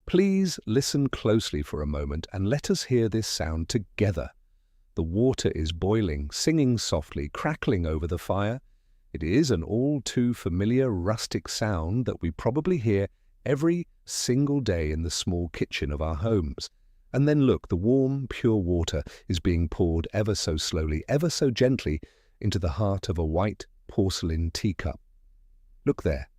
Please listen closely for a moment and let us hear this sound together. The water is boiling, singing softly, crackling over the fire. It is an all too familiar rustic sound that we probably hear every single day in the small kitchen of our homes. And then look, the warm, pure water is being poured ever so slowly, ever so gently into the heart of a white porcelain teacup. Look there.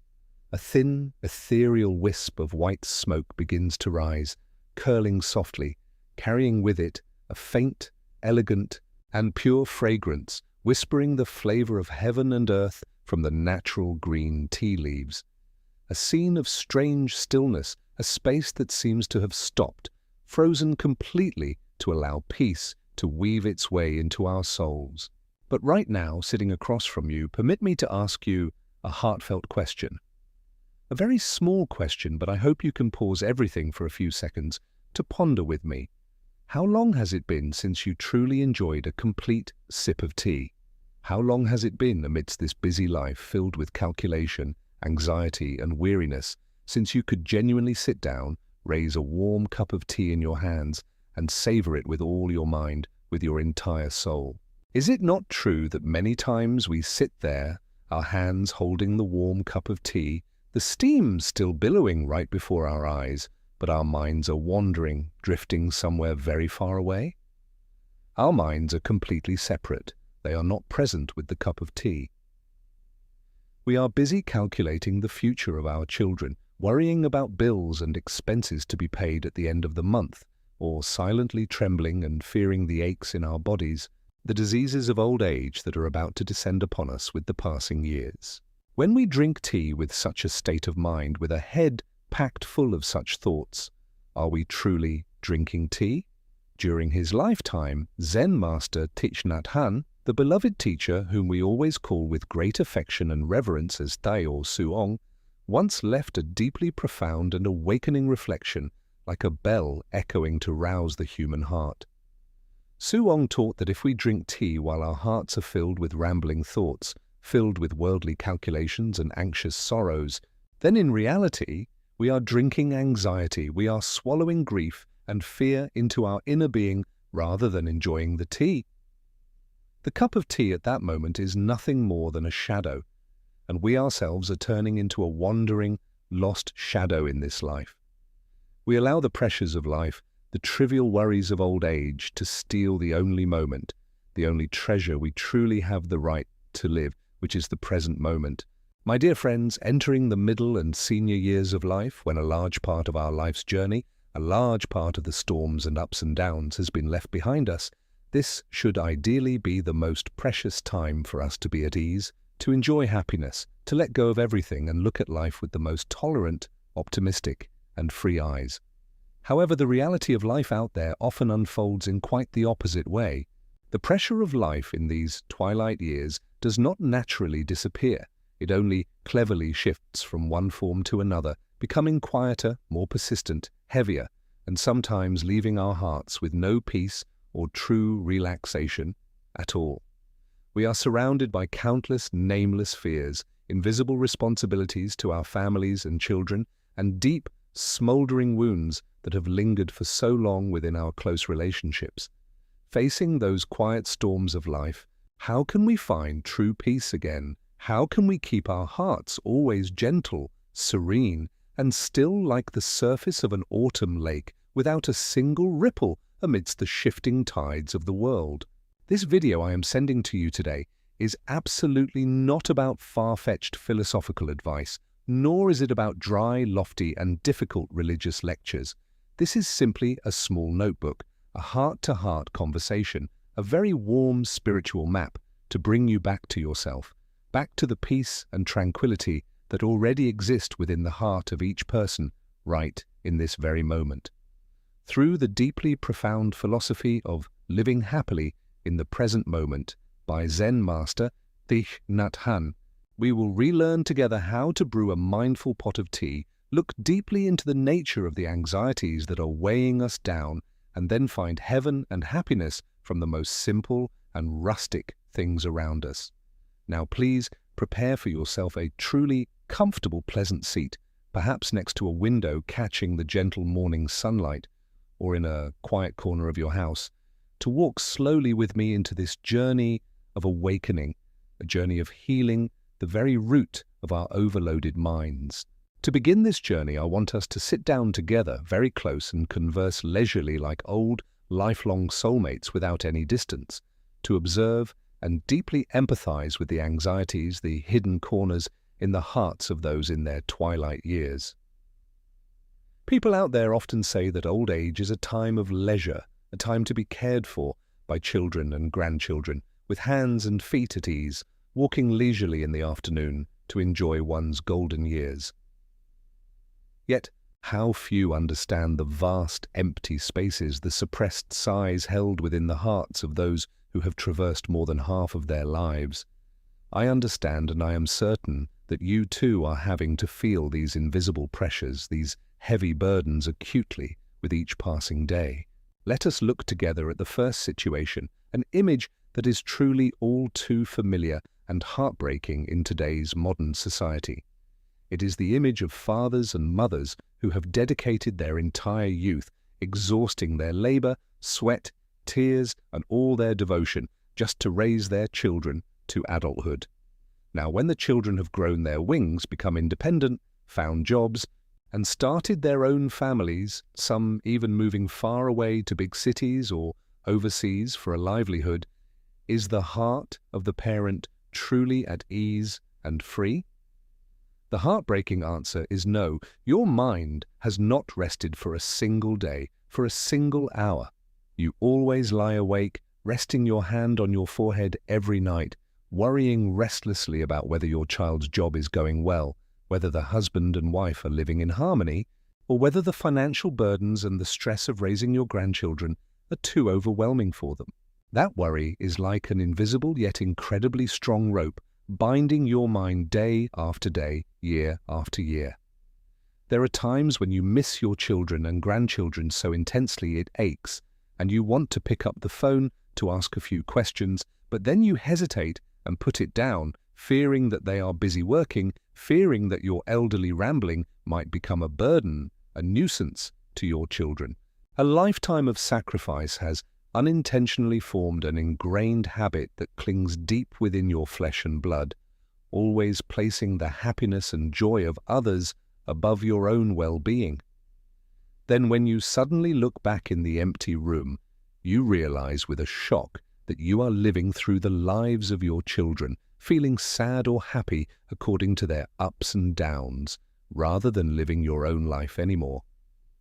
A thin, ethereal wisp of white smoke begins to rise, curling softly, carrying with it a faint, elegant, and pure fragrance, whispering the flavor of heaven and earth from the natural green tea leaves. A scene of strange stillness, a space that seems to have stopped, frozen completely to allow peace to weave its way into our souls. But right now, sitting across from you, permit me to ask you a heartfelt question. A very small question, but I hope you can pause everything for a few seconds to ponder with me. How long has it been since you truly enjoyed a complete sip of tea? How long has it been amidst this busy life filled with calculation, anxiety, and weariness since you could genuinely sit down, raise a warm cup of tea in your hands, and savor it with all your mind, with your entire soul? Is it not true that many times we sit there, our hands holding the warm cup of tea, the steam still billowing right before our eyes, but our minds are wandering, drifting somewhere very far away? Our minds are completely separate. They are not present with the cup of tea. We are busy calculating the future of our children, worrying about bills and expenses to be paid at the end of the month, or silently trembling and fearing the aches in our bodies, the diseases of old age that are about to descend upon us with the passing years. When we drink tea with such a state of mind, with a head packed full of such thoughts, are we truly drinking tea? During his lifetime, Zen master Thich Nhat Hanh, the beloved teacher whom we always call with great affection and reverence as Tai or Suong, once left a deeply profound and awakening reflection, like a bell echoing to rouse the human heart. Suong taught that if we drink tea while our hearts are filled with rambling thoughts, filled with worldly calculations and anxious sorrows, then in reality, we are drinking anxiety, we are swallowing grief and fear into our inner being rather than enjoying the tea. The cup of tea at that moment is nothing more than a shadow, and we ourselves are turning into a wandering, lost shadow in this life. We allow the pressures of life, the trivial worries of old age, to steal the only moment, the only treasure we truly have the right to live, which is the present moment. My dear friends, entering the middle and senior years of life, when a large part of our life's journey, a large part of the storms and ups and downs has been left behind us, this should ideally be the most precious time for us to be at ease, to enjoy happiness, to let go of everything and look at life with the most tolerant, optimistic, and free eyes. However, the reality of life out there often unfolds in quite the opposite way. The pressure of life in these twilight years does not naturally disappear. It only cleverly shifts from one form to another, becoming quieter, more persistent, heavier, and sometimes leaving our hearts with no peace or true relaxation at all. We are surrounded by countless nameless fears, invisible responsibilities to our families and children, and deep, smoldering wounds that have lingered for so long within our close relationships. Facing those quiet storms of life, how can we find true peace again? How can we keep our hearts always gentle, serene, and still like the surface of an autumn lake without a single ripple amidst the shifting tides of the world? This video I am sending to you today is absolutely not about far-fetched philosophical advice, nor is it about dry, lofty, and difficult religious lectures. This is simply a small notebook, a heart-to-heart conversation, a very warm spiritual map to bring you back to yourself, back to the peace and tranquility that already exist within the heart of each person right in this very moment. Through the deeply profound philosophy of living happily in the present moment by Zen master Thich Nhat Hanh, we will relearn together how to brew a mindful pot of tea, look deeply into the nature of the anxieties that are weighing us down, and then find heaven and happiness from the most simple and rustic things around us. Now please prepare for yourself a truly comfortable, pleasant seat, perhaps next to a window catching the gentle morning sunlight, or in a quiet corner of your house, to walk slowly with me into this journey of awakening, a journey of healing the very root of our overloaded minds. To begin this journey, I want us to sit down together, very close, and converse leisurely like old, lifelong soulmates without any distance, to observe and deeply empathize with the anxieties, the hidden corners in the hearts of those in their twilight years. People out there often say that old age is a time of leisure, a time to be cared for by children and grandchildren, with hands and feet at ease, walking leisurely in the afternoon to enjoy one's golden years. Yet, how few understand the vast empty spaces, the suppressed sighs held within the hearts of those who have traversed more than half of their lives. I understand, and I am certain that you too are having to feel these invisible pressures, these heavy burdens acutely with each passing day. Let us look together at the first situation, an image that is truly all too familiar and heartbreaking in today's modern society. It is the image of fathers and mothers who have dedicated their entire youth, exhausting their labor, sweat, tears, and all their devotion just to raise their children to adulthood. Now, when the children have grown their wings, become independent, found jobs, and started their own families, some even moving far away to big cities or overseas for a livelihood, is the heart of the parent truly at ease and free? The heartbreaking answer is no. Your mind has not rested for a single day, for a single hour. You always lie awake, resting your hand on your forehead every night, worrying restlessly about whether your child's job is going well, whether the husband and wife are living in harmony, or whether the financial burdens and the stress of raising your grandchildren are too overwhelming for them. That worry is like an invisible yet incredibly strong rope binding your mind day after day, year after year. There are times when you miss your children and grandchildren so intensely it aches, and you want to pick up the phone to ask a few questions, but then you hesitate and put it down, fearing that they are busy working, fearing that your elderly rambling might become a burden, a nuisance to your children. A lifetime of sacrifice has unintentionally formed an ingrained habit that clings deep within your flesh and blood, always placing the happiness and joy of others above your own well-being. Then when you suddenly look back in the empty room, you realize with a shock that you are living through the lives of your children, feeling sad or happy according to their ups and downs, rather than living your own life anymore.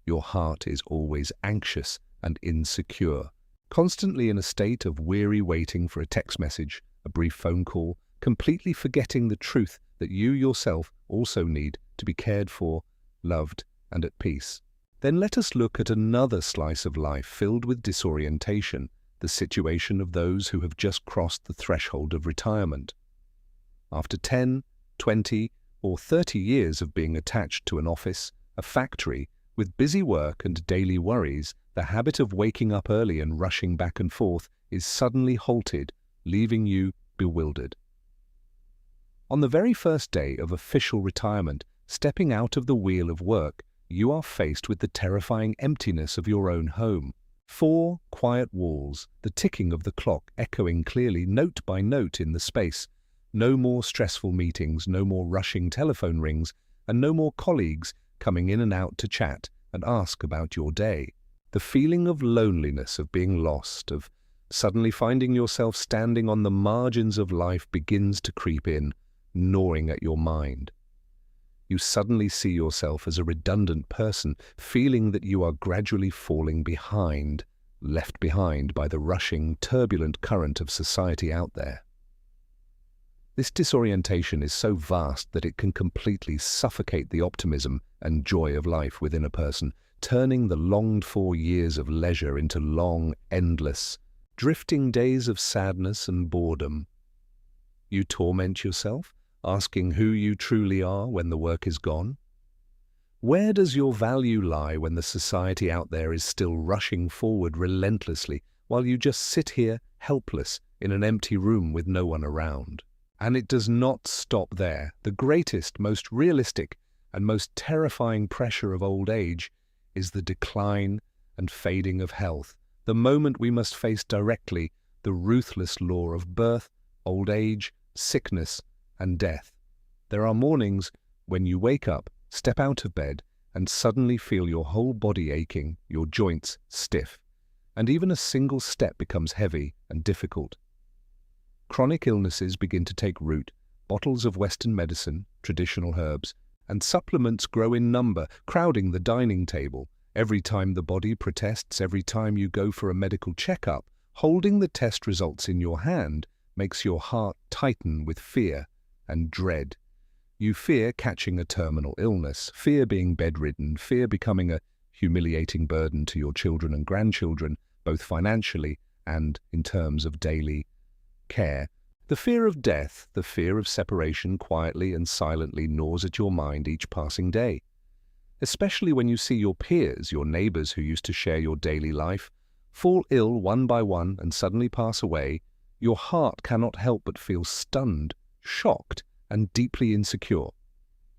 Your heart is always anxious and insecure, constantly in a state of weary waiting for a text message, a brief phone call, completely forgetting the truth that you yourself also need to be cared for, loved, and at peace. Then let us look at another slice of life filled with disorientation, the situation of those who have just crossed the threshold of retirement. After 10, 20, or 30 years of being attached to an office, a factory, with busy work and daily worries, the habit of waking up early and rushing back and forth is suddenly halted, leaving you bewildered. On the very first day of official retirement, stepping out of the wheel of work, you are faced with the terrifying emptiness of your own home. 4 quiet walls, the ticking of the clock echoing clearly note by note in the space. No more stressful meetings, no more rushing telephone rings, and no more colleagues coming in and out to chat and ask about your day. The feeling of loneliness, of being lost, of suddenly finding yourself standing on the margins of life begins to creep in, gnawing at your mind. You suddenly see yourself as a redundant person, feeling that you are gradually falling behind, left behind by the rushing, turbulent current of society out there. This disorientation is so vast that it can completely suffocate the optimism and joy of life within a person, turning the longed-for years of leisure into long, endless, drifting days of sadness and boredom. You torment yourself, asking who you truly are when the work is gone. Where does your value lie when the society out there is still rushing forward relentlessly, while you just sit here, helpless, in an empty room with no one around? And it does not stop there. The greatest, most realistic, and most terrifying pressure of old age is the decline and fading of health, the moment we must face directly the ruthless law of birth, old age, sickness, and death. There are mornings when you wake up, step out of bed, and suddenly feel your whole body aching, your joints stiff, and even a single step becomes heavy and difficult. Chronic illnesses begin to take root. Bottles of Western medicine, traditional herbs, and supplements grow in number, crowding the dining table. Every time the body protests, every time you go for a medical checkup, holding the test results in your hand makes your heart tighten with fear and dread. You fear catching a terminal illness, fear being bedridden, fear becoming a humiliating burden to your children and grandchildren, both financially and in terms of daily care. The fear of death, the fear of separation quietly and silently gnaws at your mind each passing day. Especially when you see your peers, your neighbors who used to share your daily life, fall ill one by one and suddenly pass away, your heart cannot help but feel stunned, shocked, and deeply insecure.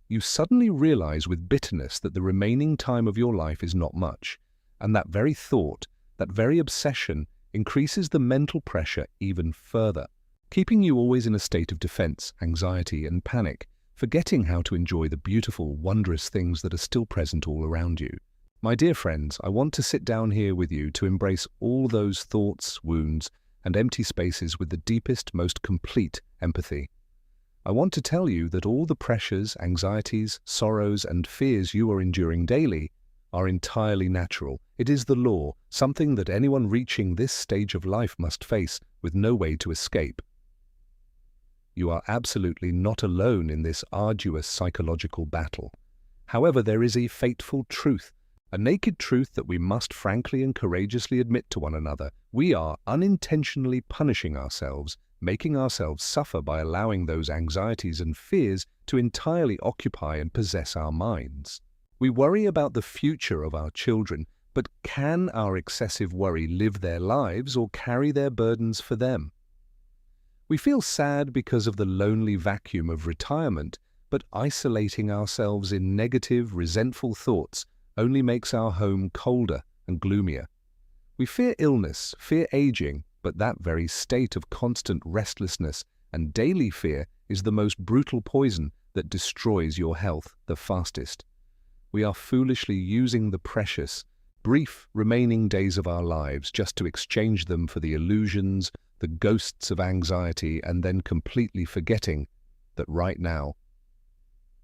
You suddenly realize with bitterness that the remaining time of your life is not much, and that very thought, that very obsession, increases the mental pressure even further, keeping you always in a state of defense, anxiety, and panic, forgetting how to enjoy the beautiful, wondrous things that are still present all around you. My dear friends, I want to sit down here with you to embrace all those thoughts, wounds, and empty spaces with the deepest, most complete empathy. I want to tell you that all the pressures, anxieties, sorrows, and fears you are enduring daily are entirely natural. It is the law, something that anyone reaching this stage of life must face with no way to escape. You are absolutely not alone in this arduous psychological battle. However, there is a fateful truth, a naked truth that we must frankly and courageously admit to one another. We are unintentionally punishing ourselves, making ourselves suffer by allowing those anxieties and fears to entirely occupy and possess our minds. We worry about the future of our children, but can our excessive worry live their lives or carry their burdens for them? We feel sad because of the lonely vacuum of retirement, but isolating ourselves in negative, resentful thoughts only makes our home colder and gloomier. We fear illness, fear aging, but that very state of constant restlessness and daily fear is the most brutal poison that destroys your health the fastest. We are foolishly using the precious, brief remaining days of our lives just to exchange them for the illusions, the ghosts of anxiety, and then completely forgetting that right now,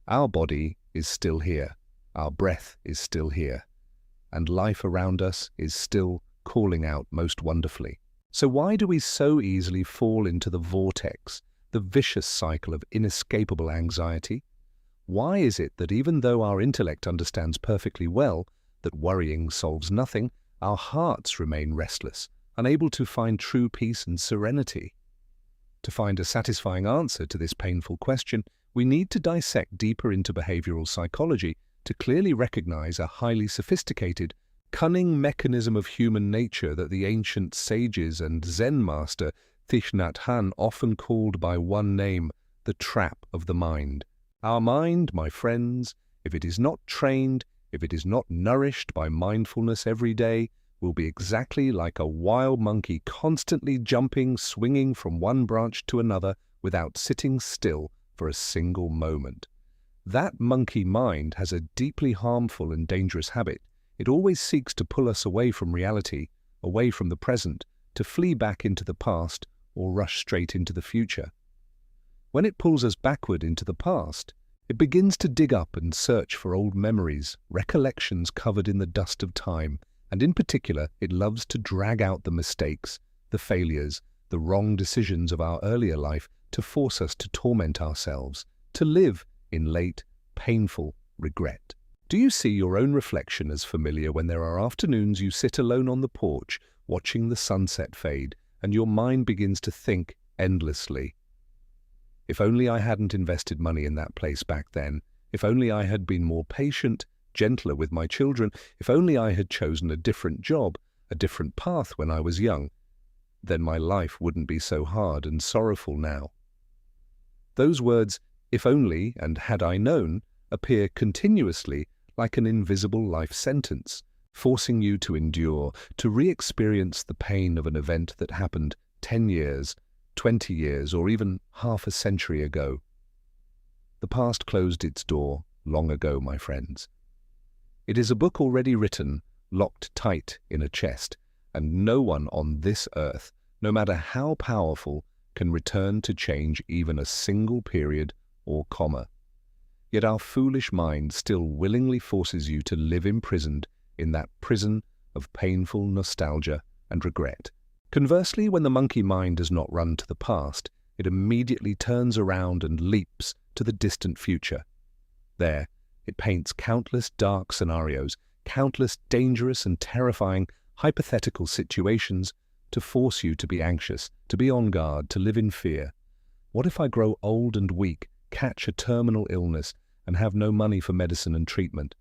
our body is still here, our breath is still here, and life around us is still calling out most wonderfully. So why do we so easily fall into the vortex, the vicious cycle of inescapable anxiety? Why is it that even though our intellect understands perfectly well that worrying solves nothing, our hearts remain restless, unable to find true peace and serenity? To find a satisfying answer to this painful question, we need to dissect deeper into behavioral psychology to clearly recognize a highly sophisticated, cunning mechanism of human nature that the ancient sages and Zen master Thich Nhat Hanh often called by one name, the trap of the mind. Our mind, my friends, if it is not trained, if it is not nourished by mindfulness every day, will be exactly like a wild monkey constantly jumping, swinging from one branch to another without sitting still for a single moment. That monkey mind has a deeply harmful and dangerous habit. It always seeks to pull us away from reality, away from the present, to flee back into the past or rush straight into the future. When it pulls us backward into the past, it begins to dig up and search for old memories, recollections covered in the dust of time, and in particular, it loves to drag out the mistakes, the failures, the wrong decisions of our earlier life to force us to torment ourselves, to live in late, painful regret. Do you see your own reflection as familiar when there are afternoons you sit alone on the porch, watching the sunset fade, and your mind begins to think endlessly? If only I hadn't invested money in that place back then, if only I had been more patient, gentler with my children, if only I had chosen a different job, a different path when I was young, then my life wouldn't be so hard and sorrowful now. Those words, if only and had I known, appear continuously like an invisible life sentence, forcing you to endure, to re-experience the pain of an event that happened 10 years, 20 years, or even half a century ago. The past closed its door long ago, my friends. It is a book already written, locked tight in a chest, and no one on this earth, no matter how powerful, can return to change even a single period or comma. Yet our foolish mind still willingly forces you to live imprisoned in that prison of painful nostalgia and regret. Conversely, when the monkey mind does not run to the past, it immediately turns around and leaps to the distant future. There, it paints countless dark scenarios, countless dangerous and terrifying hypothetical situations to force you to be anxious, to be on guard, to live in fear. What if I grow old and weak, catch a terminal illness, and have no money for medicine and treatment?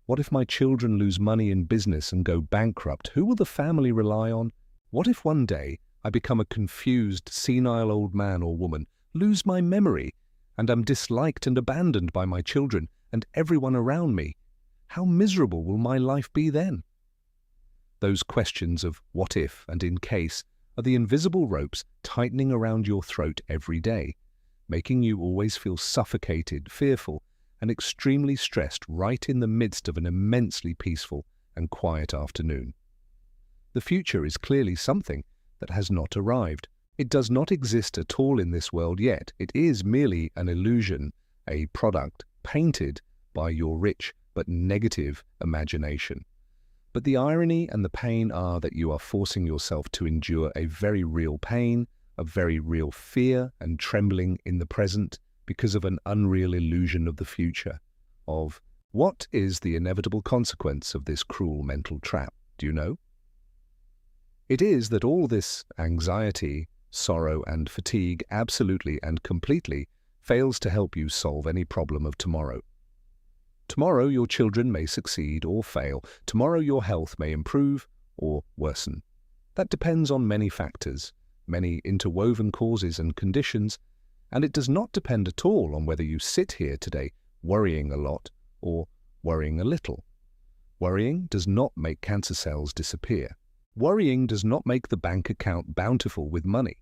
What if my children lose money in business and go bankrupt? Who will the family rely on? What if one day I become a confused, senile old man or woman, lose my memory, and am disliked and abandoned by my children and everyone around me? How miserable will my life be then? Those questions of what if and in case are the invisible ropes tightening around your throat every day, making you always feel suffocated, fearful, and extremely stressed right in the midst of an immensely peaceful and quiet afternoon. The future is clearly something that has not arrived. It does not exist at all in this world yet. It is merely an illusion, a product painted by your rich but negative imagination. But the irony and the pain are that you are forcing yourself to endure a very real pain, a very real fear and trembling in the present because of an unreal illusion of the future, of what is the inevitable consequence of this cruel mental trap. Do you know? It is that all this anxiety, sorrow and fatigue absolutely and completely fails to help you solve any problem of tomorrow. Tomorrow your children may succeed or fail. Tomorrow your health may improve or worsen. That depends on many factors, many interwoven causes and conditions, and it does not depend at all on whether you sit here today worrying a lot or worrying a little. Worrying does not make cancer cells disappear. Worrying does not make the bank account bountiful with money.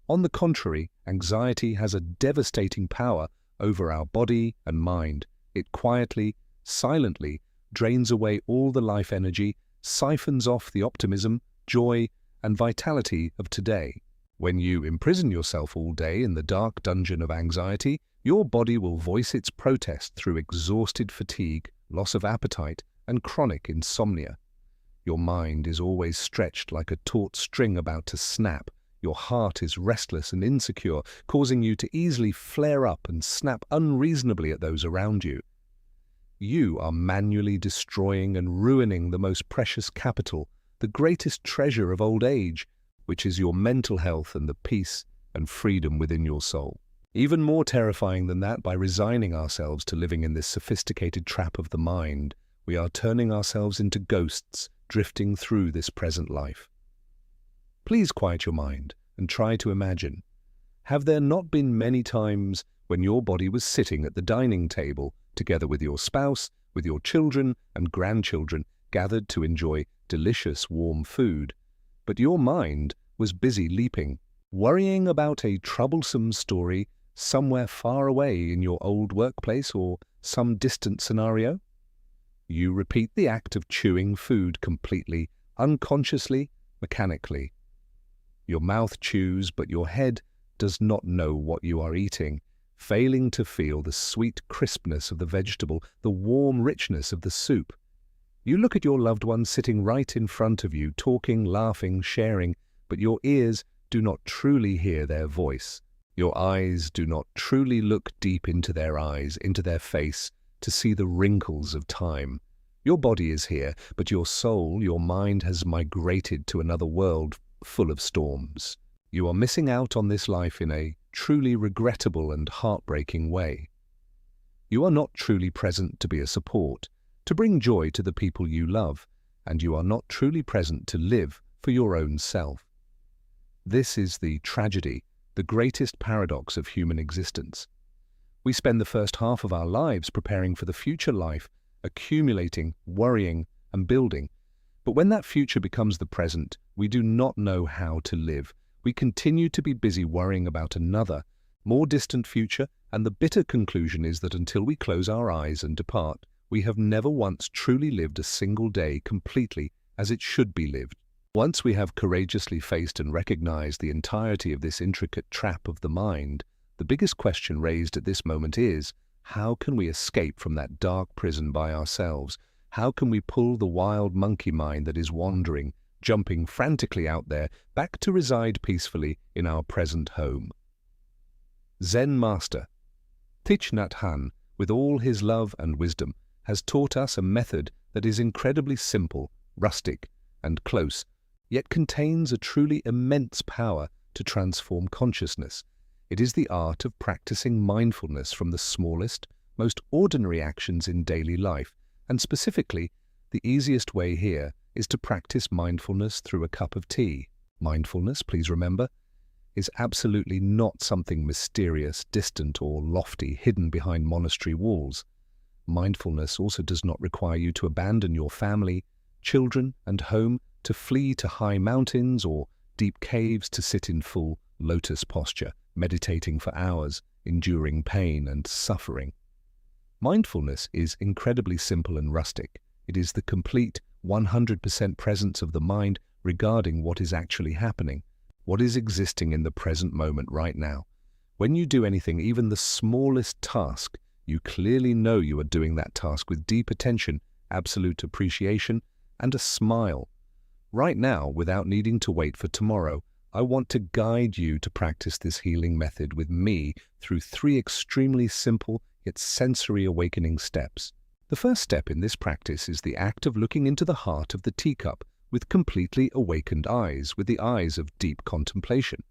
On the contrary, anxiety has a devastating power over our body and mind. It quietly, silently drains away all the life energy, siphons off the optimism, joy, and vitality of today. When you imprison yourself all day in the dark dungeon of anxiety, your body will voice its protest through exhausted fatigue, loss of appetite, and chronic insomnia. Your mind is always stretched like a taut string about to snap. Your heart is restless and insecure, causing you to easily flare up and snap unreasonably at those around you. You are manually destroying and ruining the most precious capital, the greatest treasure of old age, which is your mental health and the peace and freedom within your soul. Even more terrifying than that, by resigning ourselves to living in this sophisticated trap of the mind, we are turning ourselves into ghosts drifting through this present life. Please quiet your mind and try to imagine. Have there not been many times when your body was sitting at the dining table together with your spouse, with your children and grandchildren, gathered to enjoy delicious warm food, but your mind was busy leaping, worrying about a troublesome story somewhere far away in your old workplace or some distant scenario? You repeat the act of chewing food completely, unconsciously, mechanically. Your mouth chews, but your head does not know what you are eating, failing to feel the sweet crispness of the vegetable, the warm richness of the soup. You look at your loved one sitting right in front of you, talking, laughing, sharing, but your ears do not truly hear their voice. Your eyes do not truly look deep into their eyes, into their face, to see the wrinkles of time. Your body is here, but your soul, your mind has migrated to another world full of storms. You are missing out on this life in a truly regrettable and heartbreaking way. You are not truly present to be a support, to bring joy to the people you love, and you are not truly present to live for your own self. This is the tragedy, the greatest paradox of human existence. We spend the first half of our lives preparing for the future life, accumulating, worrying, and building. But when that future becomes the present, we do not know how to live. We continue to be busy worrying about another, more distant future, and the bitter conclusion is that until we close our eyes and depart, we have never once truly lived a single day completely as it should be lived. Once we have courageously faced and recognized the entirety of this intricate trap of the mind, the biggest question raised at this moment is, how can we escape from that dark prison by ourselves? How can we pull the wild monkey mind that is wandering, jumping frantically out there, back to reside peacefully in our present home? Zen Master Thich Nhat Hanh, with all his love and wisdom, has taught us a method that is incredibly simple, rustic, and close, yet contains a truly immense power to transform consciousness. It is the art of practicing mindfulness from the smallest, most ordinary actions in daily life, and specifically, the easiest way here is to practice mindfulness through a cup of tea. Mindfulness, please remember, is absolutely not something mysterious, distant, or lofty, hidden behind monastery walls. Mindfulness also does not require you to abandon your family, children, and home to flee to high mountains or deep caves to sit in full lotus posture, meditating for hours, enduring pain and suffering. Mindfulness is incredibly simple and rustic. It is the complete 100% presence of the mind regarding what is actually happening, what is existing in the present moment right now. When you do anything, even the smallest task, you clearly know you are doing that task with deep attention, absolute appreciation, and a smile. Right now, without needing to wait for tomorrow, I want to guide you to practice this healing method with me through 3 extremely simple yet sensory awakening steps. The first step in this practice is the act of looking into the heart of the teacup with completely awakened eyes, with the eyes of deep contemplation.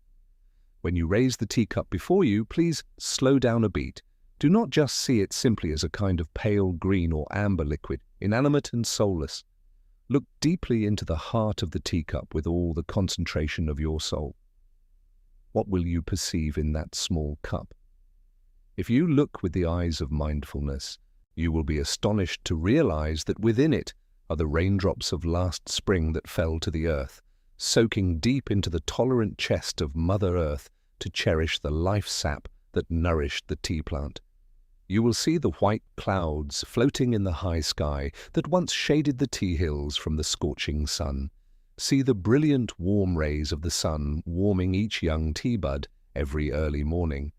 When you raise the teacup before you, please slow down a beat. Do not just see it simply as a kind of pale green or amber liquid, inanimate and soulless. Look deeply into the heart of the teacup with all the concentration of your soul. What will you perceive in that small cup? If you look with the eyes of mindfulness, you will be astonished to realize that within it are the raindrops of last spring that fell to the earth, soaking deep into the tolerant chest of Mother Earth to cherish the life sap that nourished the tea plant. You will see the white clouds floating in the high sky that once shaded the tea hills from the scorching sun. See the brilliant warm rays of the sun warming each young tea bud every early morning.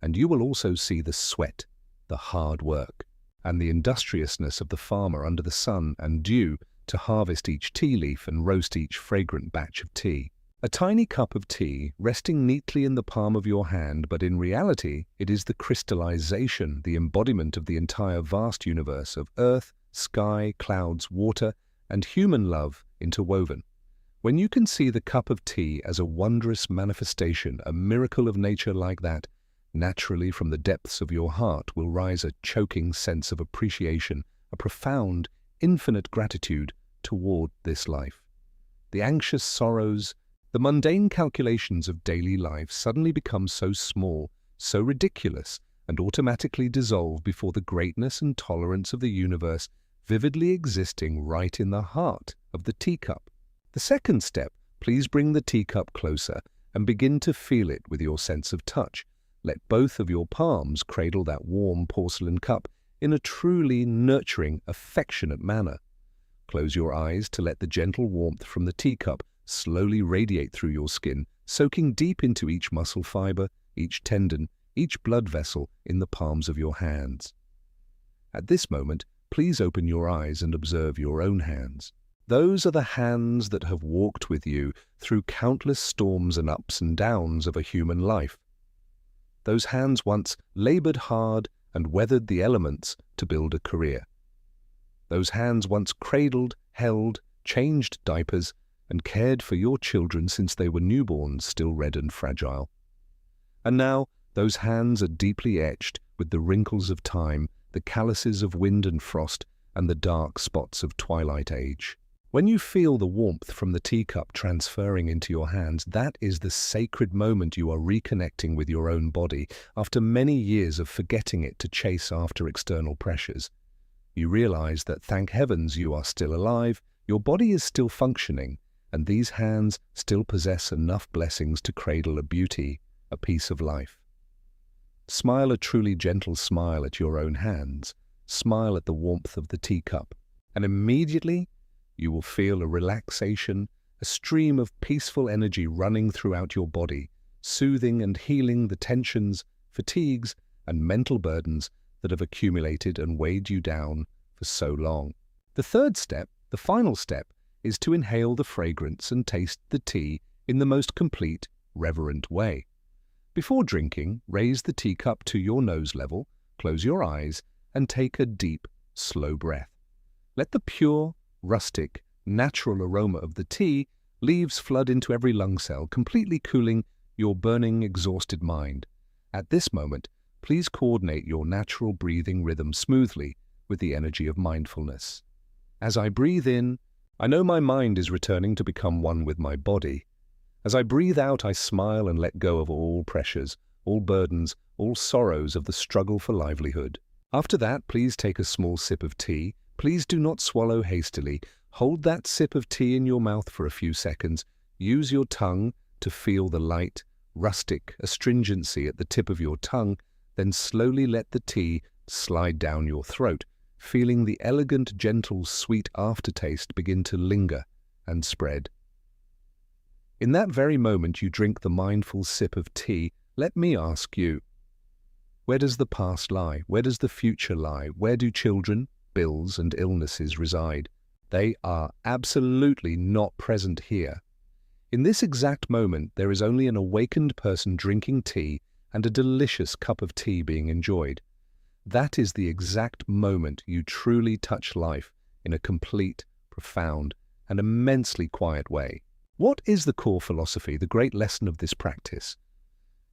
And you will also see the sweat, the hard work, and the industriousness of the farmer under the sun and dew to harvest each tea leaf and roast each fragrant batch of tea. A tiny cup of tea resting neatly in the palm of your hand, but in reality it is the crystallization, the embodiment of the entire vast universe of earth, sky, clouds, water, and human love interwoven. When you can see the cup of tea as a wondrous manifestation, a miracle of nature like that, naturally from the depths of your heart will rise a choking sense of appreciation, a profound, infinite gratitude toward this life. The anxious sorrows, the mundane calculations of daily life suddenly become so small, so ridiculous, and automatically dissolve before the greatness and tolerance of the universe vividly existing right in the heart of the teacup. The second step, please bring the teacup closer and begin to feel it with your sense of touch. Let both of your palms cradle that warm porcelain cup in a truly nurturing, affectionate manner. Close your eyes to let the gentle warmth from the teacup slowly radiate through your skin, soaking deep into each muscle fiber, each tendon, each blood vessel in the palms of your hands. At this moment, please open your eyes and observe your own hands. Those are the hands that have walked with you through countless storms and ups and downs of a human life. Those hands once labored hard and weathered the elements to build a career. Those hands once cradled, held, changed diapers, and cared for your children since they were newborns, still red and fragile. And now those hands are deeply etched with the wrinkles of time, the calluses of wind and frost, and the dark spots of twilight age. When you feel the warmth from the teacup transferring into your hands, that is the sacred moment you are reconnecting with your own body after many years of forgetting it to chase after external pressures. You realize that, thank heavens, you are still alive, your body is still functioning, and these hands still possess enough blessings to cradle a beauty, a piece of life. Smile a truly gentle smile at your own hands. Smile at the warmth of the teacup, and immediately you will feel a relaxation, a stream of peaceful energy running throughout your body, soothing and healing the tensions, fatigues, and mental burdens that have accumulated and weighed you down for so long. The third step, the final step, is to inhale the fragrance and taste the tea in the most complete, reverent way. Before drinking, raise the teacup to your nose level, close your eyes, and take a deep, slow breath. Let the pure, rustic, natural aroma of the tea leaves flood into every lung cell, completely cooling your burning, exhausted mind. At this moment, please coordinate your natural breathing rhythm smoothly with the energy of mindfulness. As I breathe in, I know my mind is returning to become one with my body. As I breathe out, I smile and let go of all pressures, all burdens, all sorrows of the struggle for livelihood. After that, please take a small sip of tea. Please do not swallow hastily. Hold that sip of tea in your mouth for a few seconds. Use your tongue to feel the light, rustic astringency at the tip of your tongue, then slowly let the tea slide down your throat, feeling the elegant, gentle, sweet aftertaste begin to linger and spread. In that very moment you drink the mindful sip of tea, let me ask you, where does the past lie? Where does the future lie? Where do children, bills, and illnesses reside? They are absolutely not present here. In this exact moment, there is only an awakened person drinking tea and a delicious cup of tea being enjoyed. That is the exact moment you truly touch life in a complete, profound, and immensely quiet way. What is the core philosophy, the great lesson of this practice?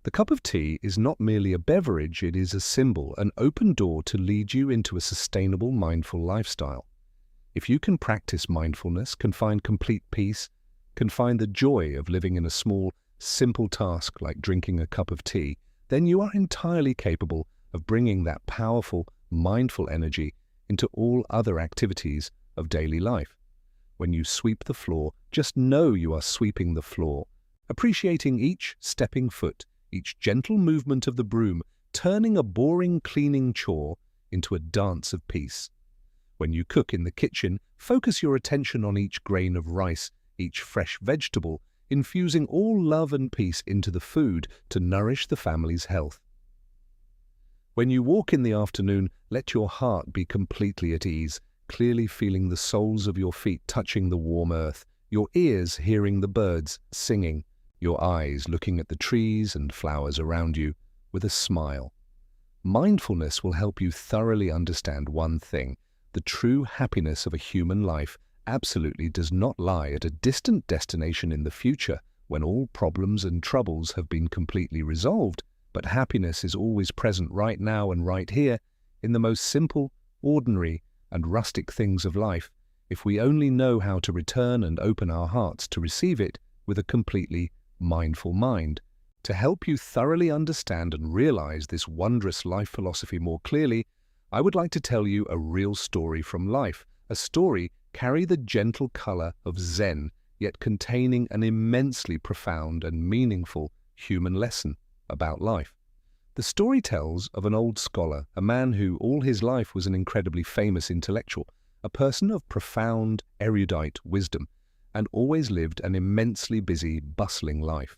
The cup of tea is not merely a beverage, it is a symbol, an open door to lead you into a sustainable, mindful lifestyle. If you can practice mindfulness, can find complete peace, can find the joy of living in a small, simple task like drinking a cup of tea, then you are entirely capable of bringing that powerful, mindful energy into all other activities of daily life. When you sweep the floor, just know you are sweeping the floor, appreciating each stepping foot, each gentle movement of the broom, turning a boring cleaning chore into a dance of peace. When you cook in the kitchen, focus your attention on each grain of rice, each fresh vegetable, infusing all love and peace into the food to nourish the family's health. When you walk in the afternoon, let your heart be completely at ease, clearly feeling the soles of your feet touching the warm earth, your ears hearing the birds singing, your eyes looking at the trees and flowers around you with a smile. Mindfulness will help you thoroughly understand one thing: the true happiness of a human life absolutely does not lie at a distant destination in the future when all problems and troubles have been completely resolved, but happiness is always present right now and right here in the most simple, ordinary, and rustic things of life, if we only know how to return and open our hearts to receive it with a completely mindful mind. To help you thoroughly understand and realize this wondrous life philosophy more clearly, I would like to tell you a real story from life, a story carry the gentle color of Zen, yet containing an immensely profound and meaningful human lesson about life. The story tells of an old scholar, a man who all his life was an incredibly famous intellectual, a person of profound, erudite wisdom, and always lived an immensely busy, bustling life.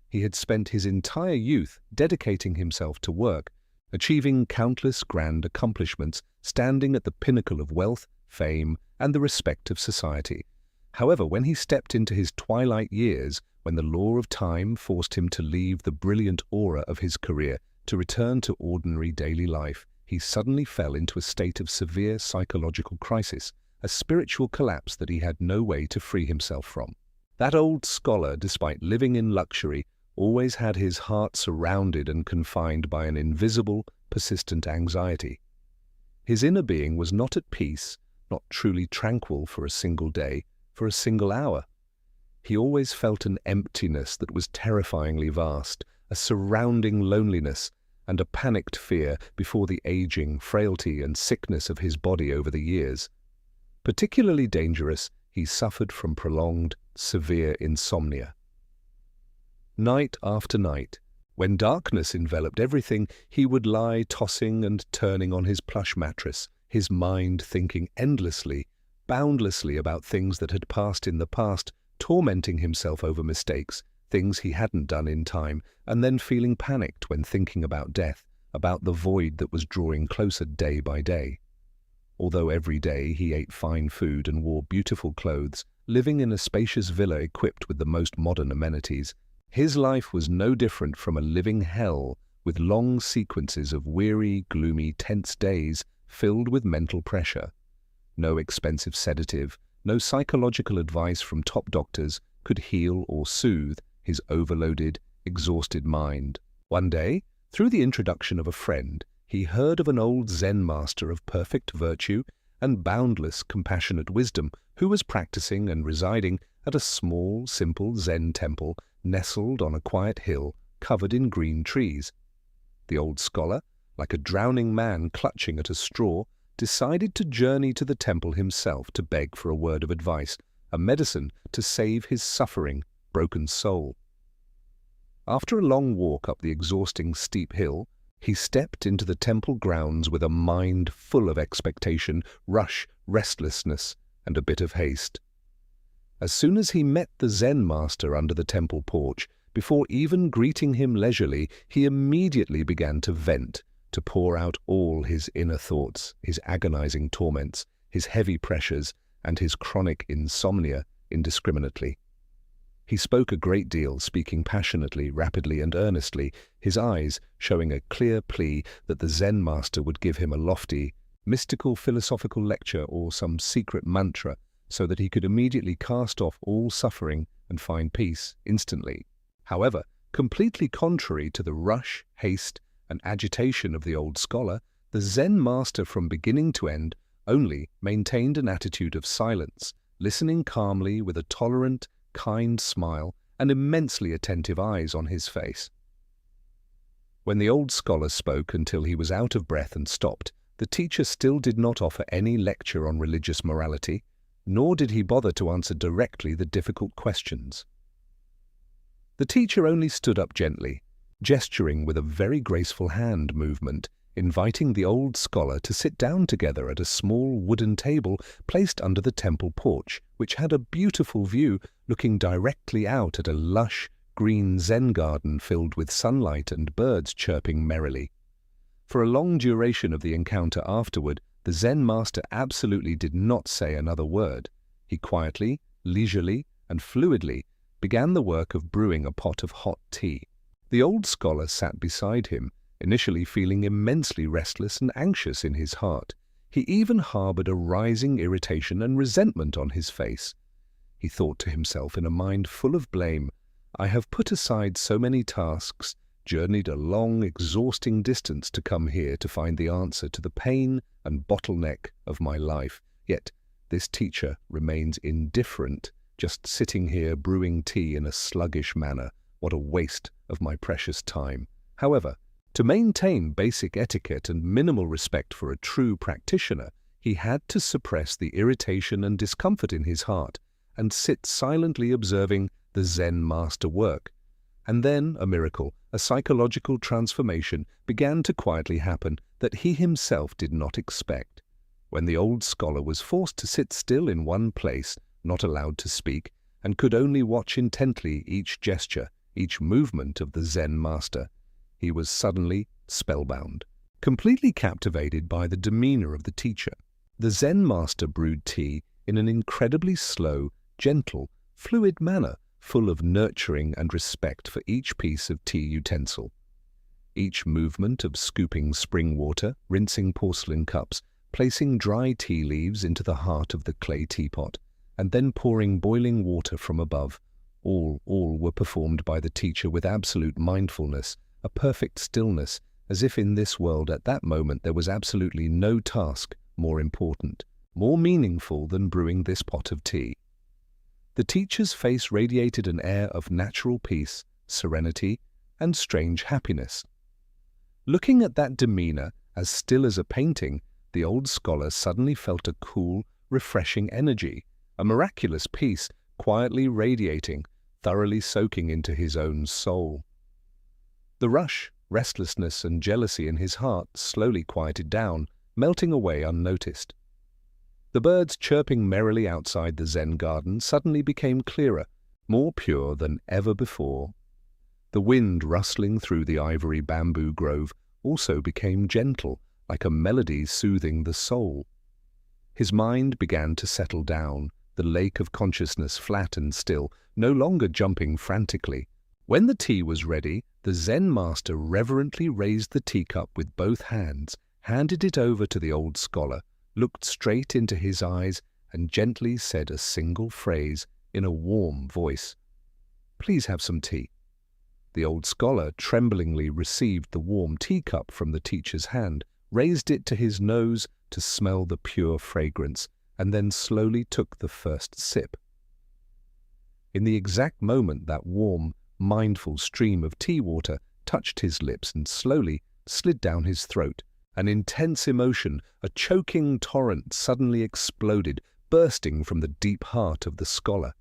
He had spent his entire youth dedicating himself to work, achieving countless grand accomplishments, standing at the pinnacle of wealth, fame, and the respect of society. However, when he stepped into his twilight years, when the law of time forced him to leave the brilliant aura of his career to return to ordinary daily life, he suddenly fell into a state of severe psychological crisis, a spiritual collapse that he had no way to free himself from. That old scholar, despite living in luxury, always had his heart surrounded and confined by an invisible, persistent anxiety. His inner being was not at peace, not truly tranquil for a single day, for a single hour. He always felt an emptiness that was terrifyingly vast, a surrounding loneliness, and a panicked fear before the aging, frailty, and sickness of his body over the years. Particularly dangerous, he suffered from prolonged, severe insomnia. Night after night, when darkness enveloped everything, he would lie tossing and turning on his plush mattress, his mind thinking endlessly, boundlessly about things that had passed in the past, tormenting himself over mistakes, things he hadn't done in time, and then feeling panicked when thinking about death, about the void that was drawing closer day by day. Although every day he ate fine food and wore beautiful clothes, living in a spacious villa equipped with the most modern amenities, his life was no different from a living hell, with long sequences of weary, gloomy, tense days filled with mental pressure. No expensive sedative, no psychological advice from top doctors could heal or soothe his overloaded, exhausted mind. One day, through the introduction of a friend, he heard of an old Zen master of perfect virtue and boundless, compassionate wisdom who was practicing and residing at a small, simple Zen temple nestled on a quiet hill covered in green trees. The old scholar, like a drowning man clutching at a straw, decided to journey to the temple himself to beg for a word of advice, a medicine to save his suffering, broken soul. After a long walk up the exhausting steep hill, he stepped into the temple grounds with a mind full of expectation, rush, restlessness, and a bit of haste. As soon as he met the Zen master under the temple porch, before even greeting him leisurely, he immediately began to vent, to pour out all his inner thoughts, his agonizing torments, his heavy pressures, and his chronic insomnia indiscriminately. He spoke a great deal, speaking passionately, rapidly, and earnestly, his eyes showing a clear plea that the Zen master would give him a lofty, mystical philosophical lecture or some secret mantra so that he could immediately cast off all suffering and find peace instantly. However, completely contrary to the rush, haste, and agitation of the old scholar, the Zen master from beginning to end only maintained an attitude of silence, listening calmly with a tolerant, kind smile and immensely attentive eyes on his face. When the old scholar spoke until he was out of breath and stopped, the teacher still did not offer any lecture on religious morality, nor did he bother to answer directly the difficult questions. The teacher only stood up gently, gesturing with a very graceful hand movement, inviting the old scholar to sit down together at a small wooden table placed under the temple porch, which had a beautiful view looking directly out at a lush, green Zen garden filled with sunlight and birds chirping merrily. For a long duration of the encounter afterward, the Zen master absolutely did not say another word. He quietly, leisurely, and fluidly began the work of brewing a pot of hot tea. The old scholar sat beside him, initially feeling immensely restless and anxious in his heart. He even harbored a rising irritation and resentment on his face. He thought to himself in a mind full of blame, "I have put aside so many tasks, journeyed a long, exhausting distance to come here to find the answer to the pain and bottleneck of my life. Yet this teacher remains indifferent, just sitting here brewing tea in a sluggish manner. What a waste of my precious time." However, to maintain basic etiquette and minimal respect for a true practitioner, he had to suppress the irritation and discomfort in his heart and sit silently observing the Zen master work. And then a miracle, a psychological transformation began to quietly happen that he himself did not expect. When the old scholar was forced to sit still in one place, not allowed to speak, and could only watch intently each gesture, each movement of the Zen master, he was suddenly spellbound, completely captivated by the demeanor of the teacher. The Zen master brewed tea in an incredibly slow, gentle, fluid manner, full of nurturing and respect for each piece of tea utensil. Each movement of scooping spring water, rinsing porcelain cups, placing dry tea leaves into the heart of the clay teapot, and then pouring boiling water from above, all were performed by the teacher with absolute mindfulness, a perfect stillness, as if in this world at that moment there was absolutely no task more important, more meaningful than brewing this pot of tea. The teacher's face radiated an air of natural peace, serenity, and strange happiness. Looking at that demeanor, as still as a painting, the old scholar suddenly felt a cool, refreshing energy, a miraculous peace quietly radiating, thoroughly soaking into his own soul. The rush, restlessness, and jealousy in his heart slowly quieted down, melting away unnoticed. The birds chirping merrily outside the Zen garden suddenly became clearer, more pure than ever before. The wind rustling through the ivory bamboo grove also became gentle, like a melody soothing the soul. His mind began to settle down, the lake of consciousness flat and still, no longer jumping frantically. When the tea was ready, the Zen master reverently raised the teacup with both hands, handed it over to the old scholar, looked straight into his eyes, and gently said a single phrase in a warm voice. "Please have some tea." The old scholar tremblingly received the warm teacup from the teacher's hand, raised it to his nose to smell the pure fragrance, and then slowly took the first sip. In the exact moment that warm, mindful stream of tea water touched his lips and slowly slid down his throat, an intense emotion, a choking torrent suddenly exploded, bursting from the deep heart of the scholar.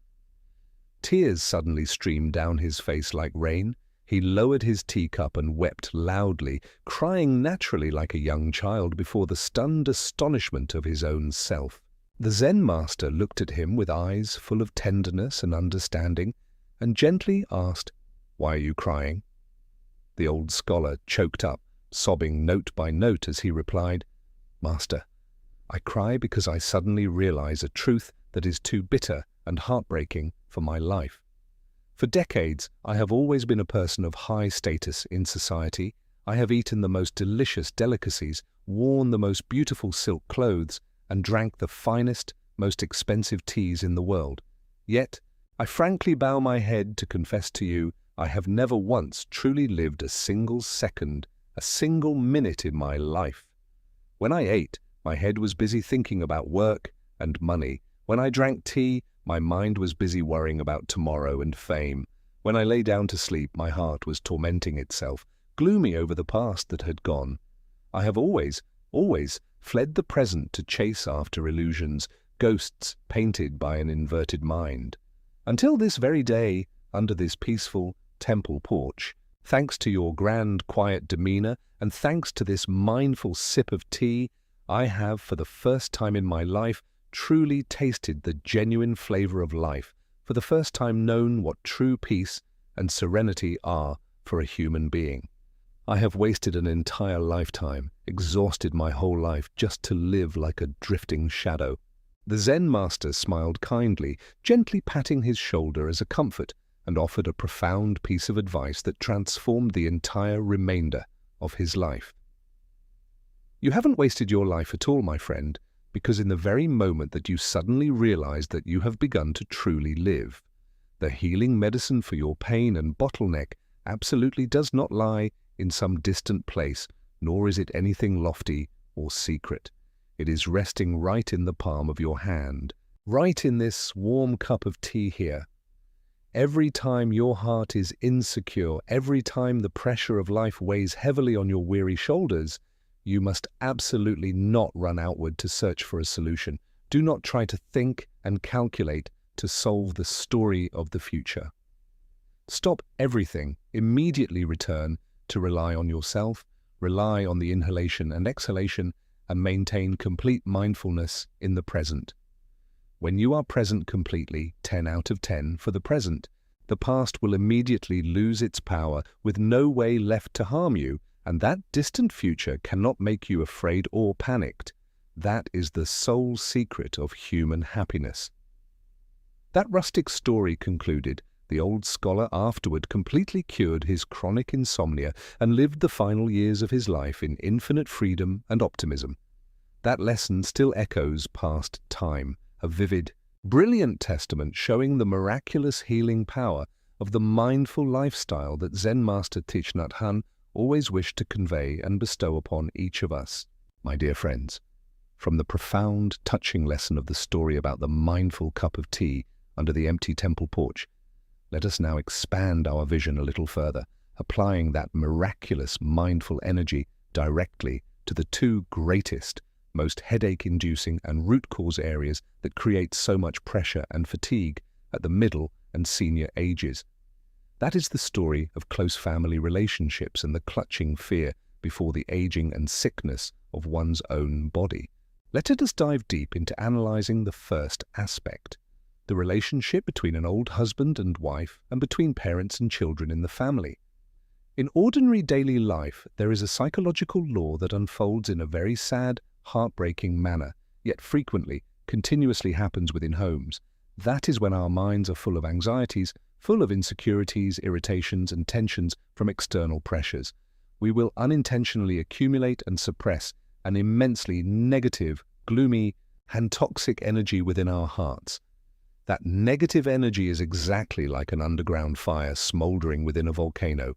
Tears suddenly streamed down his face like rain. He lowered his teacup and wept loudly, crying naturally like a young child before the stunned astonishment of his own self. The Zen master looked at him with eyes full of tenderness and understanding, and gently asked, "Why are you crying?" The old scholar choked up, sobbing note by note as he replied, "Master, I cry because I suddenly realize a truth that is too bitter and heartbreaking for my life. For decades, I have always been a person of high status in society. I have eaten the most delicious delicacies, worn the most beautiful silk clothes, and drank the finest, most expensive teas in the world. Yet, I frankly bow my head to confess to you, I have never once truly lived a single second, a single minute in my life. When I ate, my head was busy thinking about work and money. When I drank tea, my mind was busy worrying about tomorrow and fame. When I lay down to sleep, my heart was tormenting itself, gloomy over the past that had gone. I have always fled the present to chase after illusions, ghosts painted by an inverted mind. Until this very day, under this peaceful temple porch, thanks to your grand, quiet demeanor, and thanks to this mindful sip of tea, I have, for the first time in my life, truly tasted the genuine flavor of life, for the first time known what true peace and serenity are for a human being. I have wasted an entire lifetime, exhausted my whole life just to live like a drifting shadow. The Zen master smiled kindly, gently patting his shoulder as a comfort, and offered a profound piece of advice that transformed the entire remainder of his life. You haven't wasted your life at all, my friend, because in the very moment that you suddenly realize that you have begun to truly live, the healing medicine for your pain and bottleneck absolutely does not lie in some distant place, nor is it anything lofty or secret. It is resting right in the palm of your hand, right in this warm cup of tea here. Every time your heart is insecure, every time the pressure of life weighs heavily on your weary shoulders, you must absolutely not run outward to search for a solution. Do not try to think and calculate to solve the story of the future. Stop everything, immediately return to rely on yourself, rely on the inhalation and exhalation, and maintain complete mindfulness in the present. When you are present completely, 10 out of 10 for the present, the past will immediately lose its power with no way left to harm you, and that distant future cannot make you afraid or panicked. That is the sole secret of human happiness. That rustic story concluded, the old scholar afterward completely cured his chronic insomnia and lived the final years of his life in infinite freedom and optimism. That lesson still echoes past time, a vivid, brilliant testament showing the miraculous healing power of the mindful lifestyle that Zen master Thich Nhat Hanh always wished to convey and bestow upon each of us. My dear friends, from the profound, touching lesson of the story about the mindful cup of tea, under the empty temple porch. Let us now expand our vision a little further, applying that miraculous mindful energy directly to the two greatest, most headache-inducing and root cause areas that create so much pressure and fatigue at the middle and senior ages. That is the story of close family relationships and the clutching fear before the aging and sickness of one's own body. Let us dive deep into analyzing the first aspect, the relationship between an old husband and wife and between parents and children in the family. In ordinary daily life, there is a psychological law that unfolds in a very sad, heartbreaking manner, yet frequently, continuously happens within homes. That is when our minds are full of anxieties, full of insecurities, irritations, and tensions from external pressures. We will unintentionally accumulate and suppress an immensely negative, gloomy, and toxic energy within our hearts. That negative energy is exactly like an underground fire smoldering within a volcano.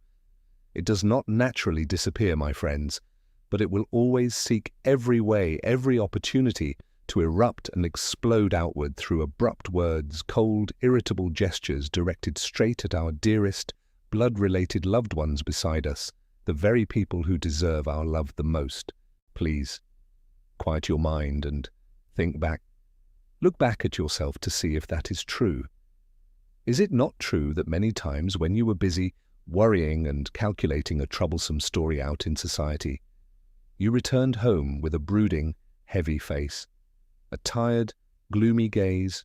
It does not naturally disappear, my friends, but it will always seek every way, every opportunity to erupt and explode outward through abrupt words, cold, irritable gestures directed straight at our dearest, blood-related loved ones beside us, the very people who deserve our love the most. Please, quiet your mind and think back. Look back at yourself to see if that is true. Is it not true that many times when you were busy worrying and calculating a troublesome story out in society, you returned home with a brooding, heavy face, a tired, gloomy gaze?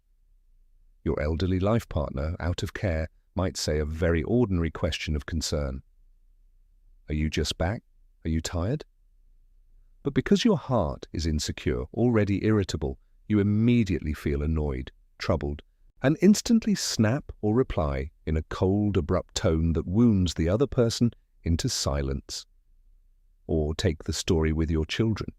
Your elderly life partner, out of care, might say a very ordinary question of concern. Are you just back? Are you tired? But because your heart is insecure, already irritable, you immediately feel annoyed, troubled, and instantly snap or reply in a cold, abrupt tone that wounds the other person into silence. Or take the story with your children.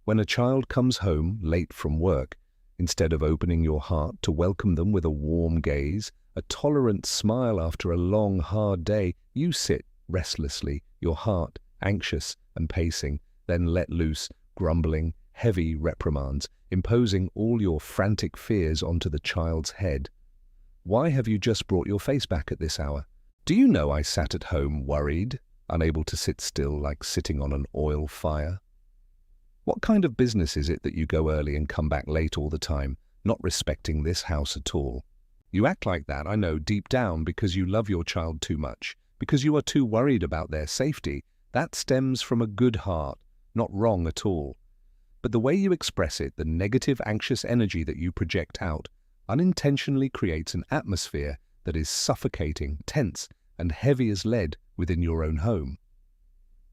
When a child comes home late from work, instead of opening your heart to welcome them with a warm gaze, a tolerant smile after a long, hard day, you sit restlessly, your heart anxious and pacing, then let loose, grumbling, heavy reprimands, imposing all your frantic fears onto the child's head. Why have you just brought your face back at this hour? Do you know I sat at home worried, unable to sit still like sitting on an oil fire? What kind of business is it that you go early and come back late all the time, not respecting this house at all? You act like that, I know, deep down because you love your child too much, because you are too worried about their safety. That stems from a good heart, not wrong at all. But the way you express it, the negative, anxious energy that you project out, unintentionally creates an atmosphere that is suffocating, tense, and heavy as lead within your own home.